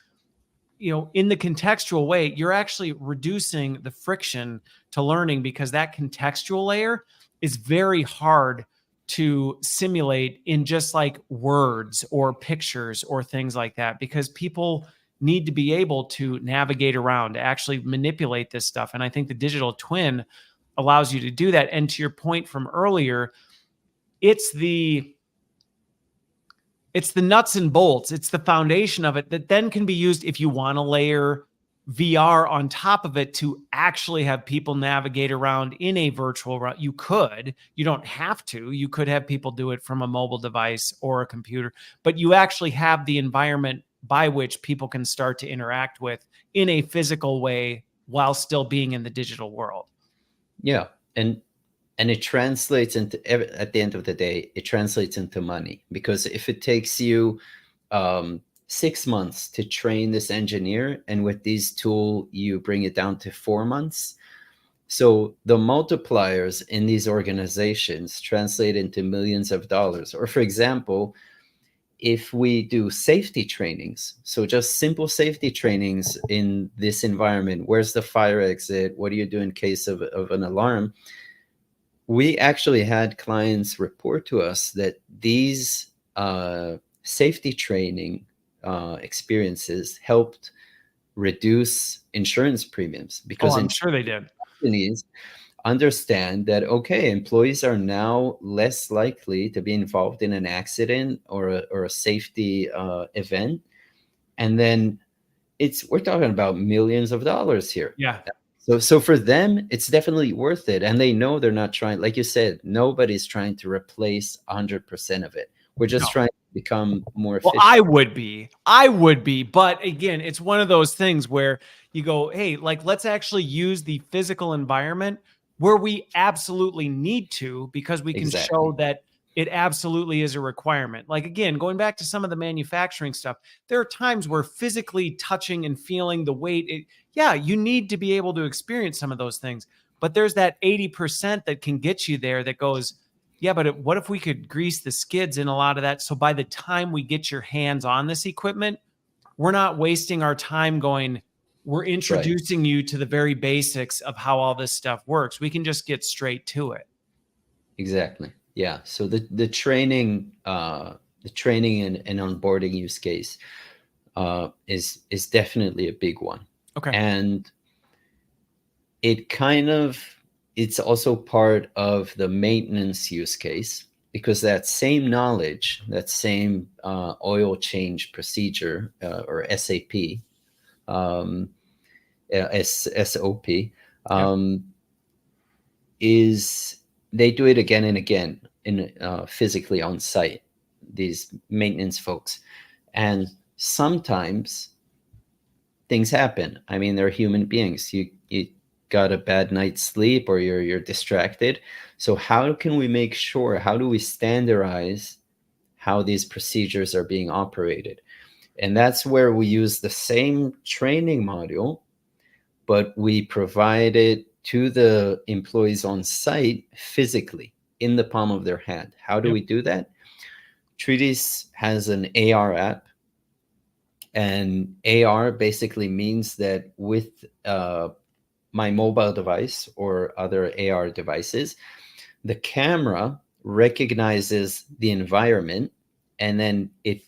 in the contextual way, you're actually reducing the friction to learning, because that contextual layer is very hard to simulate in just like words or pictures or things like that, because people need to be able to navigate around, to actually manipulate this stuff. And I think the digital twin allows you to do that. And to your point from earlier, it's the nuts and bolts. It's the foundation of it that then can be used if you want to layer VR on top of it to actually have people navigate around in a virtual route. You don't have to. You could have people do it from a mobile device or a computer, but you actually have the environment by which people can start to interact with in a physical way while still being in the digital world. Yeah. And it translates into, at the end of the day, it translates into money, because if it takes you 6 months to train this engineer, and with these tools, you bring it down to 4 months. So the multipliers in these organizations translate into millions of dollars. Or for example, if we do safety trainings, so just simple safety trainings in this environment, where's the fire exit? What do you do in case of an alarm? We actually had clients report to us that these safety training experiences helped reduce insurance premiums, because I'm sure they did. Companies understand that, okay, employees are now less likely to be involved in an accident or a safety event, and then we're talking about millions of dollars here. Yeah. So for them, it's definitely worth it. And they know they're not trying, like you said, nobody's trying to replace 100% of it. We're just trying to become more efficient. Well, I would be. But again, it's one of those things where you go, hey, like, let's actually use the physical environment where we absolutely need to, because we can show that it absolutely is a requirement. Like, again, going back to some of the manufacturing stuff, there are times where physically touching and feeling the weight, you need to be able to experience some of those things. But there's that 80% that can get you there that goes, yeah, but what if we could grease the skids in a lot of that? So by the time we get your hands on this equipment, we're not wasting our time going, we're introducing you to the very basics of how all this stuff works. We can just get straight to it. Exactly. Yeah. So the training and onboarding use case is definitely a big one. Okay. And it's also part of the maintenance use case, because that same knowledge, that same oil change procedure or SAP, SOP, is they do it again and again in physically on site, these maintenance folks. And sometimes things happen. I mean, they're human beings. got a bad night's sleep or you're distracted. So how can we make sure, how do we standardize how these procedures are being operated? And that's where we use the same training module, but we provide it to the employees on site physically in the palm of their hand. How do we do that? Treedis has an AR app, and AR basically means that with my mobile device or other AR devices, the camera recognizes the environment, and then it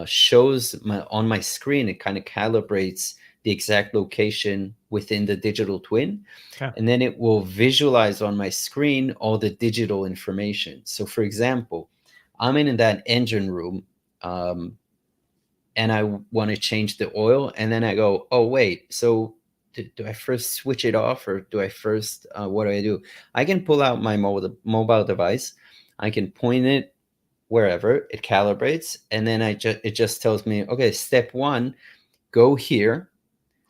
shows on my screen, it kind of calibrates the exact location within the digital twin. Okay. And then it will visualize on my screen all the digital information. So for example, I'm in that engine room, and I want to change the oil, and then I go, oh wait, so do I first switch it off, or do I first, what do I do? I can pull out my mobile device, I can point it wherever, it calibrates, and then it just tells me, okay, step 1, go here.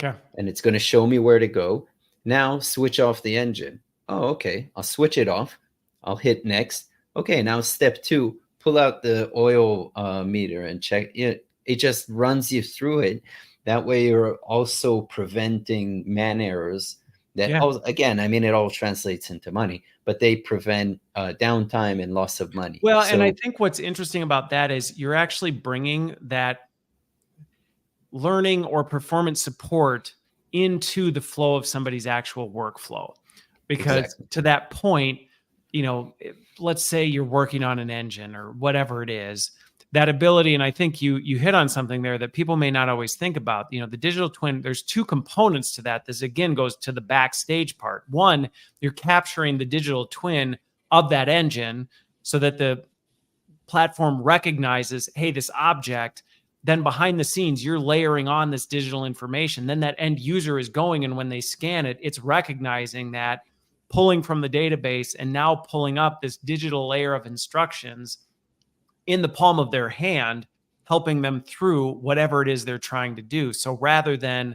Okay. And it's going to show me where to go. Now switch off the engine. Oh, okay, I'll switch it off. I'll hit next. Okay, now step 2, pull out the oil meter and check it. It just runs you through it. That way you're also preventing man errors that, again, I mean, it all translates into money, but they prevent downtime and loss of money. Well, and I think what's interesting about that is you're actually bringing that learning or performance support into the flow of somebody's actual workflow. Because to that point, you know, let's say you're working on an engine or whatever it is, that ability, and I think you hit on something there that people may not always think about. You know, the digital twin, there's 2 components to that. This again goes to the backstage part. One, you're capturing the digital twin of that engine so that the platform recognizes, hey, this object. Then behind the scenes, you're layering on this digital information. Then that end user is going, and when they scan it, it's recognizing that, pulling from the database, and now pulling up this digital layer of instructions in the palm of their hand, helping them through whatever it is they're trying to do. So rather than,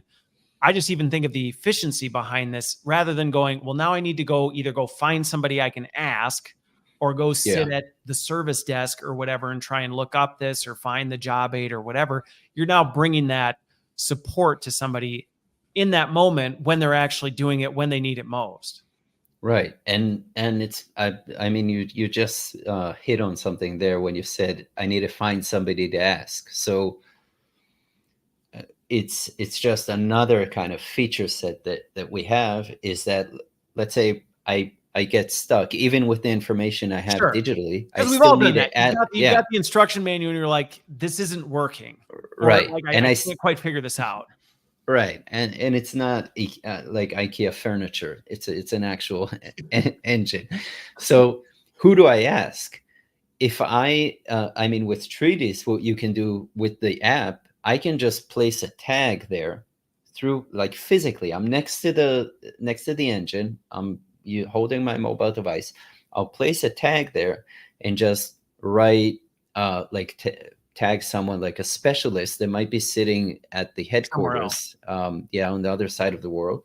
I just even think of the efficiency behind this, rather than going, well, now I need to either go find somebody I can ask, or go sit at the service desk or whatever and try and look up this or find the job aid or whatever. You're now bringing that support to somebody in that moment when they're actually doing it, when they need it most. Right. And it's, I mean, you just hit on something there when you said, I need to find somebody to ask. So it's just another kind of feature set that we have, is that, let's say I get stuck, even with the information I have digitally. I still need to add. You got the instruction manual, and you're like, this isn't working. Right. Like, I can't quite figure this out. Right. And it's not like IKEA furniture. It's an actual engine. So who do I ask? If I mean, with Treedis, what you can do with the app, I can just place a tag there through, like, physically. I'm next to the engine. I'm holding my mobile device. I'll place a tag there and just write tag someone, like a specialist that might be sitting at the headquarters, on the other side of the world,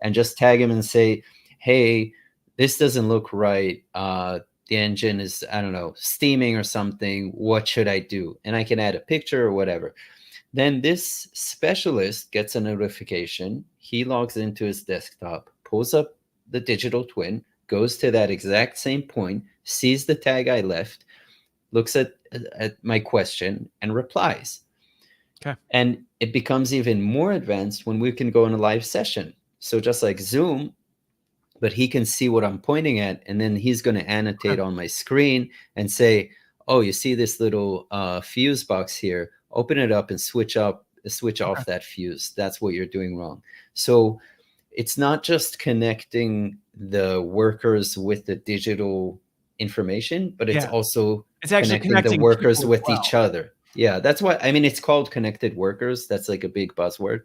and just tag him and say, hey, this doesn't look right. The engine is, I don't know, steaming or something. What should I do? And I can add a picture or whatever. Then this specialist gets a notification. He logs into his desktop, pulls up the digital twin, goes to that exact same point, sees the tag I left, looks at my question, and replies. Okay. And it becomes even more advanced when we can go in a live session. So just like Zoom, but he can see what I'm pointing at, and then he's going to annotate on my screen and say, oh, you see this little fuse box here? Open it up and switch off that fuse. That's what you're doing wrong. So it's not just connecting the workers with the digital information, but it's also connecting the workers with each other. Yeah, that's why, I mean, it's called connected workers. That's like a big buzzword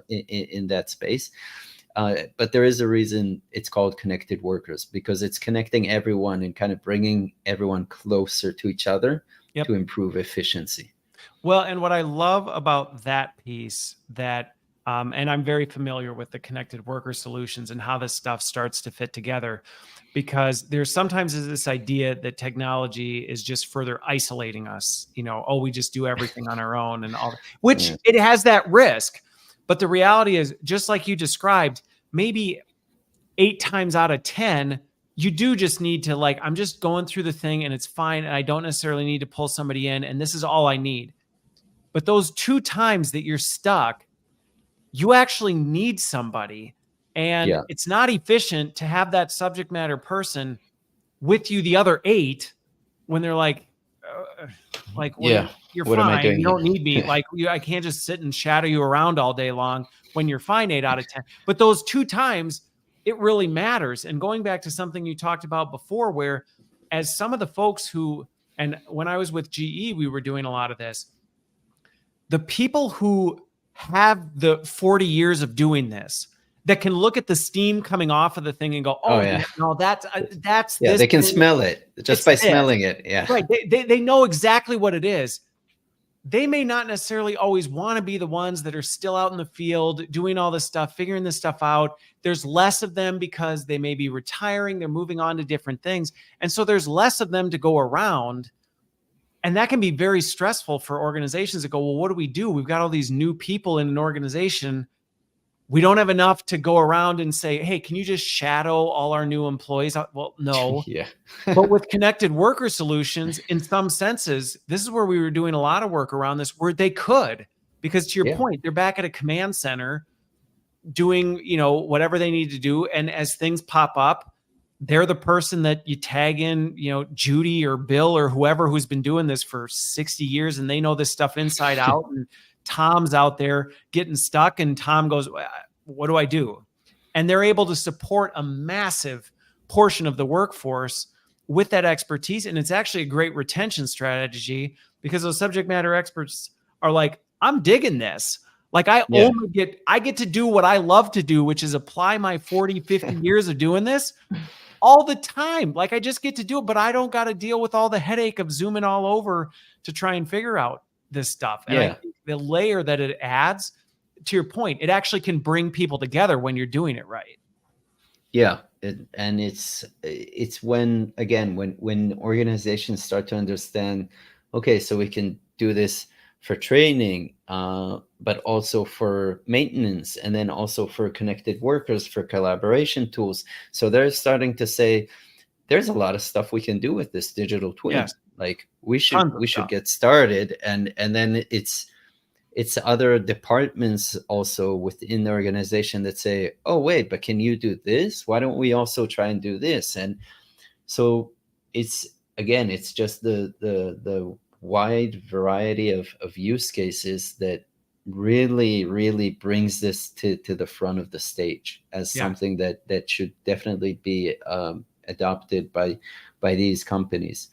in that space. But there is a reason it's called connected workers, because it's connecting everyone and kind of bringing everyone closer to each other to improve efficiency. Well, and what I love about that piece that And I'm very familiar with the connected worker solutions and how this stuff starts to fit together, because there's sometimes this idea that technology is just further isolating us. Oh, we just do everything on our own and all, which Yeah. it has that risk. But the reality is, just like you described, maybe 8 times out of 10, you do just need to, like, I'm just going through the thing and it's fine. And I don't necessarily need to pull somebody in. And this is all I need. But those 2 times that you're stuck, you actually need somebody. And it's not efficient to have that subject matter person with you the other 8 when they're like, when you're What am I fine, doing you don't here? need me. Like, I can't just sit and shadow you around all day long when you're fine 8 out of 10. But those 2 times, it really matters. And going back to something you talked about before, where as some of the folks who, and when I was with GE, we were doing a lot of this, the people who have the 40 years of doing this, that can look at the steam coming off of the thing and go, oh yeah, no, that's this. They can thing. smell it just by smelling it. Yeah. Right. They know exactly what it is. They may not necessarily always want to be the ones that are still out in the field doing all this stuff, figuring this stuff out. There's less of them because they may be retiring. They're moving on to different things. And so there's less of them to go around. And that can be very stressful for organizations that go, well, what do we do? We've got all these new people in an organization. We don't have enough to go around and say, hey, can you just shadow all our new employees? Well, no. Yeah. But with connected worker solutions, in some senses, this is where we were doing a lot of work around this, where they could, because to your point, they're back at a command center doing, whatever they need to do. And as things pop up, they're the person that you tag in, Judy or Bill or whoever who's been doing this for 60 years and they know this stuff inside out. And Tom's out there getting stuck and Tom goes, what do I do? And they're able to support a massive portion of the workforce with that expertise. And it's actually a great retention strategy, because those subject matter experts are like, I'm digging this. Like I get to do what I love to do, which is apply my 40, 50 years of doing this all the time. Like I just get to do it, but I don't got to deal with all the headache of zooming all over to try and figure out this stuff. And I think the layer that it adds, to your point, it actually can bring people together when you're doing it right. Yeah. And it's when organizations start to understand, okay, so we can do this for training, but also for maintenance, and then also for connected workers, for collaboration tools. So they're starting to say, there's a lot of stuff we can do with this digital twin. Yes. Like we should get started. And then it's other departments also within the organization that say, oh, wait, but can you do this? Why don't we also try and do this? And so it's just the wide variety of use cases that really, really brings this to the front of the stage as something that should definitely be adopted by these companies.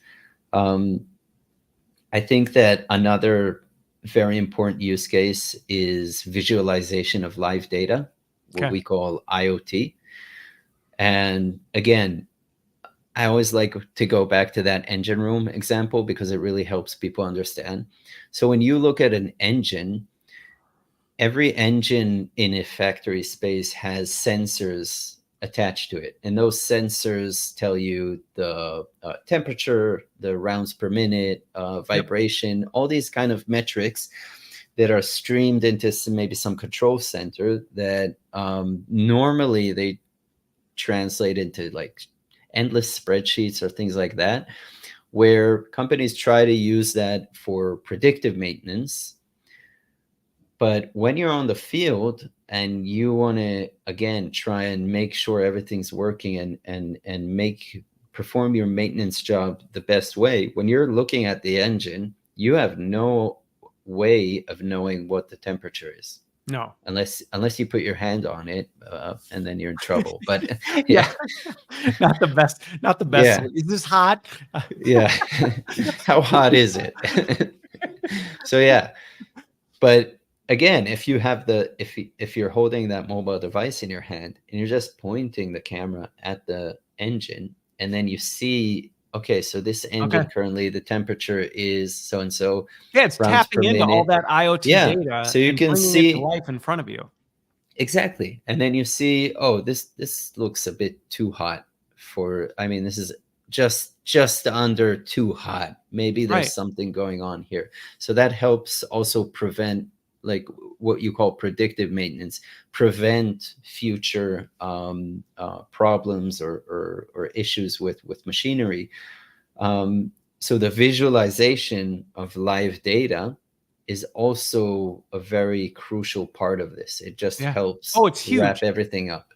I think that another very important use case is visualization of live data, what we call IoT. And again, I always like to go back to that engine room example because it really helps people understand. So when you look at an engine, every engine in a factory space has sensors attached to it. And those sensors tell you the temperature, the rounds per minute, vibration, all these kind of metrics that are streamed into maybe some control center that normally they translate into like endless spreadsheets or things like that, where companies try to use that for predictive maintenance. But when you're on the field and you want to, again, try and make sure everything's working and perform your maintenance job the best way, when you're looking at the engine, you have no way of knowing what the temperature is. No, unless you put your hand on it, and then you're in trouble. But not the best. Not the best. Yeah. Is this hot? How hot is it? So but again, if you have if you're holding that mobile device in your hand and you're just pointing the camera at the engine, and then you see, okay, so this engine currently the temperature is so and so. Yeah, it's tapping into all that IoT data. So you can see life in front of you. Exactly. And then you see, oh, this looks a bit too hot for, I mean, this is just under too hot. Maybe there's Right. something going on here. So that helps also prevent, like, what you call predictive maintenance, prevent future problems or issues with machinery. So the visualization of live data is also a very crucial part of this. It just Yeah. Oh, helps it's huge. wrap everything up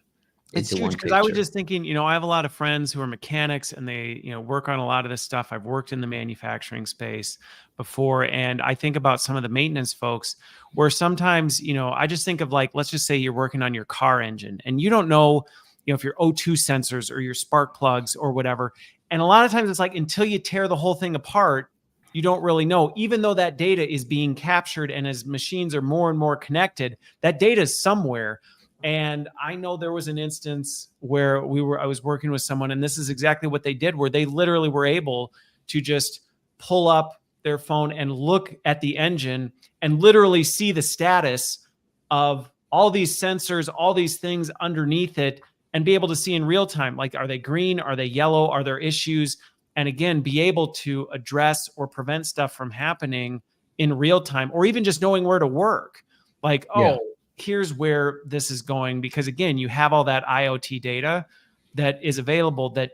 It's into huge one because I was picture. just thinking, I have a lot of friends who are mechanics and they, work on a lot of this stuff. I've worked in the manufacturing space before, and I think about some of the maintenance folks where sometimes, I just think of, like, let's just say you're working on your car engine and you don't know, if your O2 sensors or your spark plugs or whatever. And a lot of times it's like until you tear the whole thing apart, you don't really know, even though that data is being captured. And as machines are more and more connected, that data is somewhere. And I know there was an instance where I was working with someone, and this is exactly what they did, where they literally were able to just pull up their phone and look at the engine and literally see the status of all these sensors, all these things underneath it, and be able to see in real time, like, are they green? Are they yellow? Are there issues? And again, be able to address or prevent stuff from happening in real time, or even just knowing where to work. Like, Yeah. oh, here's where this is going, because again, you have all that IoT data that is available that,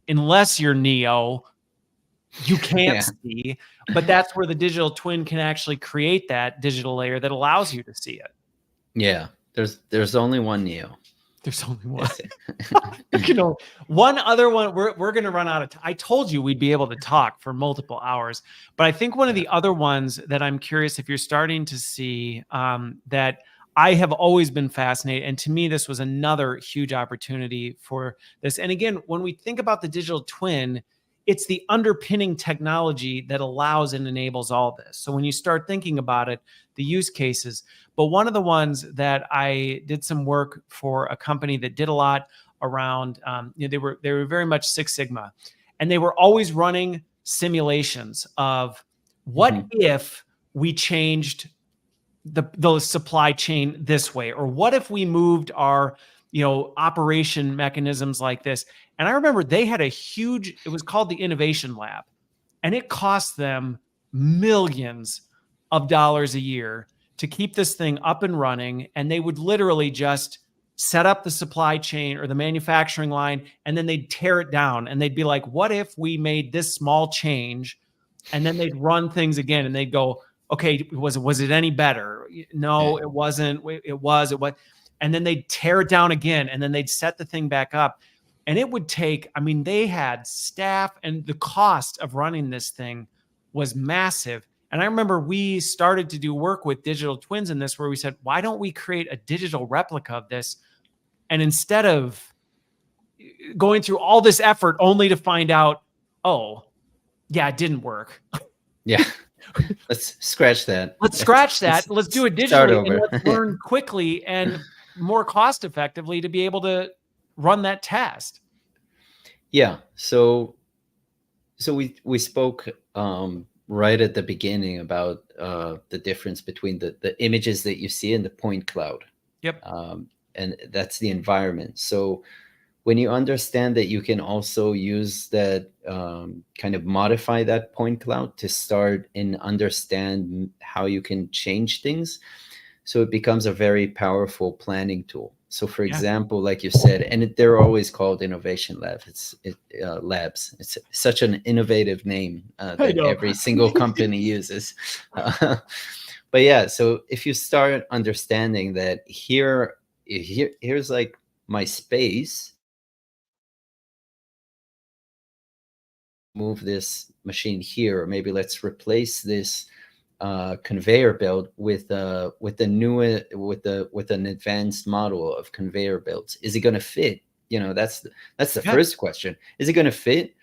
unless you're Neo, you can't Yeah. see. But that's where the digital twin can actually create that digital layer that allows you to see it. Yeah. There's only one Neo. There's only one. One other one. We're going to run out of time. I told you we'd be able to talk for multiple hours, but I think one of the other ones that I'm curious if you're starting to see, that I have always been fascinated, and to me this was another huge opportunity for this. And again, when we think about the digital twin, it's the underpinning technology that allows and enables all this. So when you start thinking about it, the use cases. But one of the ones that I did some work for a company that did a lot around, they were very much Six Sigma, and they were always running simulations of what if we changed the supply chain this way, or what if we moved our operation mechanisms like this. And I remember they had it was called the Innovation Lab, and it cost them millions of dollars a year to keep this thing up and running. And they would literally just set up the supply chain or the manufacturing line, and then they'd tear it down. And they'd be like, what if we made this small change? And then they'd run things again and they'd go, okay, was it any better? No, it wasn't. It was. And then they'd tear it down again, and then they'd set the thing back up. And it would take, they had staff, and the cost of running this thing was massive. And I remember we started to do work with digital twins in this, where we said, why don't we create a digital replica of this? And instead of going through all this effort only to find out, oh, yeah, it didn't work. Yeah. Let's scratch that. Let's scratch that. Let's do it Start digitally, and over. let's learn quickly and more cost effectively to be able to run that test. Yeah. So we spoke right at the beginning about the difference between the images that you see in the point cloud. Yep. And that's the environment. So when you understand that you can also use that, kind of modify that point cloud to start and understand how you can change things, so it becomes a very powerful planning tool. So for example, like you said, and they're always called innovation labs. Labs. It's such an innovative name that every single company uses. But yeah, so if you start understanding that here's like my space, move this machine here, or maybe let's replace this conveyor belt with an advanced model of conveyor belts. Is it going to fit? That's the first question. Is it going to fit?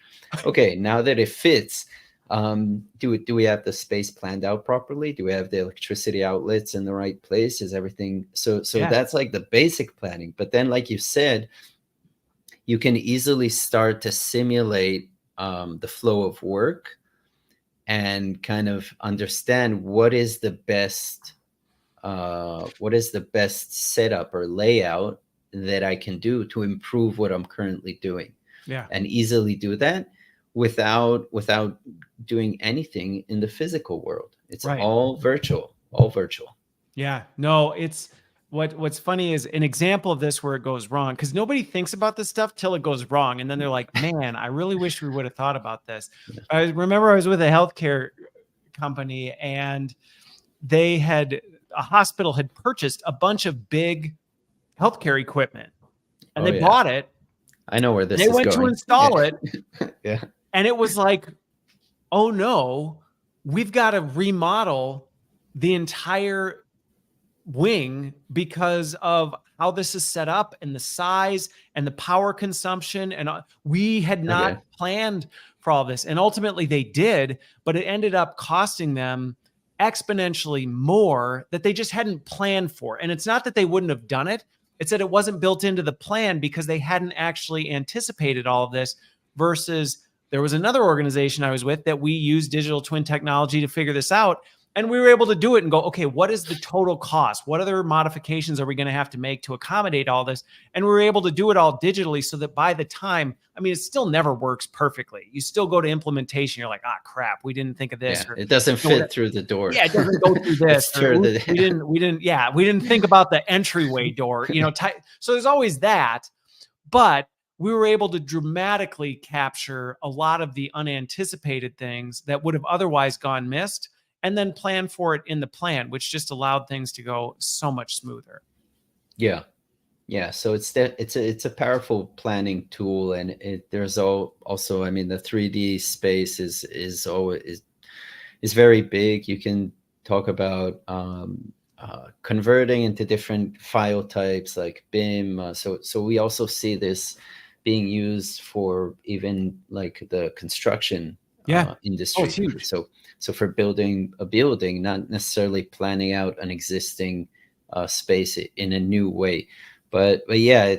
Okay, now that it fits, do we have the space planned out properly? Do we have the electricity outlets in the right place? Is everything so that's like the basic planning. But then, like you said, you can easily start to simulate the flow of work and kind of understand what is the best what is the best setup or layout that I can do to improve what I'm currently doing, Yeah. and easily do that without doing anything in the physical world. It's Right. all virtual, all virtual. Yeah. No, it's what's funny is an example of this where it goes wrong, because nobody thinks about this stuff till it goes wrong. And then they're like, man, I really wish we would have thought about this. Yeah. I remember I was with a healthcare company, and a hospital had purchased a bunch of big healthcare equipment, and Oh they yeah, bought it. I know where this They is went to going. install it, Yeah. and it was like, oh no, we've got to remodel the entire wing because of how this is set up and the size and the power consumption. And we had not Okay. planned for all this. And ultimately they did, but it ended up costing them exponentially more that they just hadn't planned for. And it's not that they wouldn't have done it. It's that it wasn't built into the plan because they hadn't actually anticipated all of this. Versus there was another organization I was with that we used digital twin technology to figure this out. And we were able to do it and go, okay, what is the total cost? What other modifications are we going to have to make to accommodate all this? And we were able to do it all digitally so that by the time, I mean, it still never works perfectly. You still go to implementation. You're like, ah, crap, we didn't think of this. Yeah, Or, it doesn't fit through the door. yeah, it doesn't go through this. Or, we didn't think about the entryway door, so there's always that. But we were able to dramatically capture a lot of the unanticipated things that would have otherwise gone missed, and then plan for it in the plan, which just allowed things to go so much smoother. Yeah. Yeah. So it's a powerful planning tool. And there's also, I mean, the 3D space is very big. You can talk about converting into different file types like BIM. So we also see this being used for even like the construction industry. Oh, it's huge. So for building a building, not necessarily planning out an existing space in a new way, but yeah,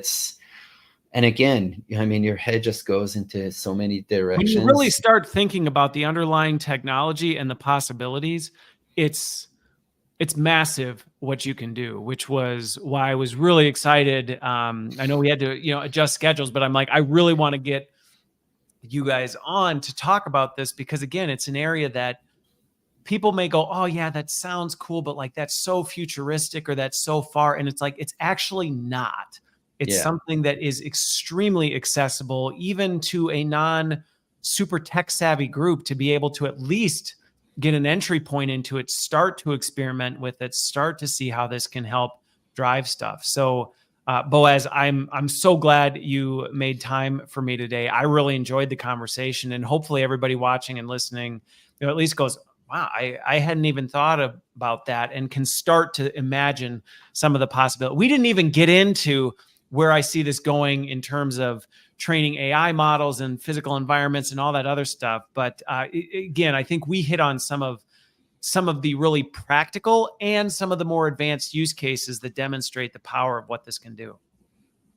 and again, I mean, your head just goes into so many directions. When you really start thinking about the underlying technology and the possibilities, it's massive what you can do, which was why I was really excited. I know we had to, adjust schedules, but I'm like, I really want to get you guys on to talk about this, because again, it's an area that people may go, oh yeah, that sounds cool, but like that's so futuristic or that's so far. And it's like, it's actually not. It's something that is extremely accessible, even to a non super tech savvy group, to be able to at least get an entry point into it, start to experiment with it, start to see how this can help drive stuff. So Boaz, I'm so glad you made time for me today. I really enjoyed the conversation, and hopefully everybody watching and listening, at least goes, wow, I hadn't even thought about that, and can start to imagine some of the possibilities. We didn't even get into where I see this going in terms of training AI models and physical environments and all that other stuff. But again, I think we hit on some of the really practical and some of the more advanced use cases that demonstrate the power of what this can do.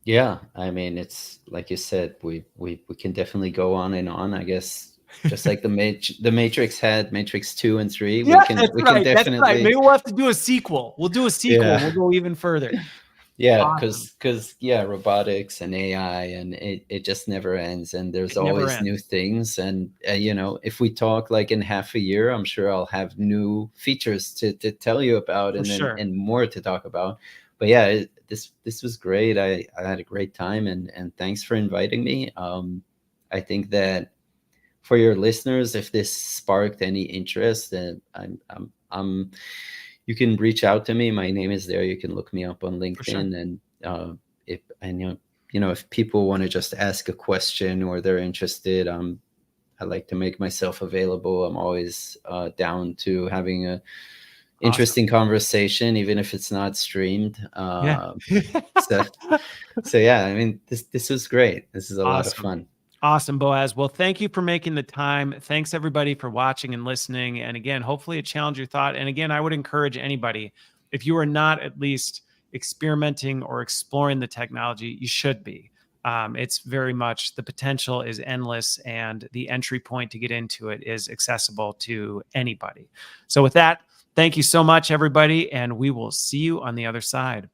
Yeah, I mean, it's like you said, we can definitely go on and on, I guess. Just like the Matrix had Matrix 2 and 3. Yeah, Can that's definitely. right. Maybe we'll have to do a sequel. We'll do a sequel. Yeah. We'll go even further. Yeah, because robotics and AI, and it just never ends, and there's always new things. And if we talk like in half a year, I'm sure I'll have new features to tell you about, and more to talk about. But yeah, this was great. I had a great time, and thanks for inviting me. I think that for your listeners, if this sparked any interest, then you can reach out to me. My name is there. You can look me up on LinkedIn. And if people want to just ask a question or they're interested, I like to make myself available. I'm always down to having a interesting conversation, even if it's not streamed. So yeah, I mean, this was great. This is a lot of fun. Awesome, Boaz. Well, thank you for making the time. Thanks everybody for watching and listening. And again, hopefully it challenged your thought. And again, I would encourage anybody, if you are not at least experimenting or exploring the technology, you should be. It's very much, the potential is endless, and the entry point to get into it is accessible to anybody. So with that, Thank you so much, everybody, and we will see you on the other side.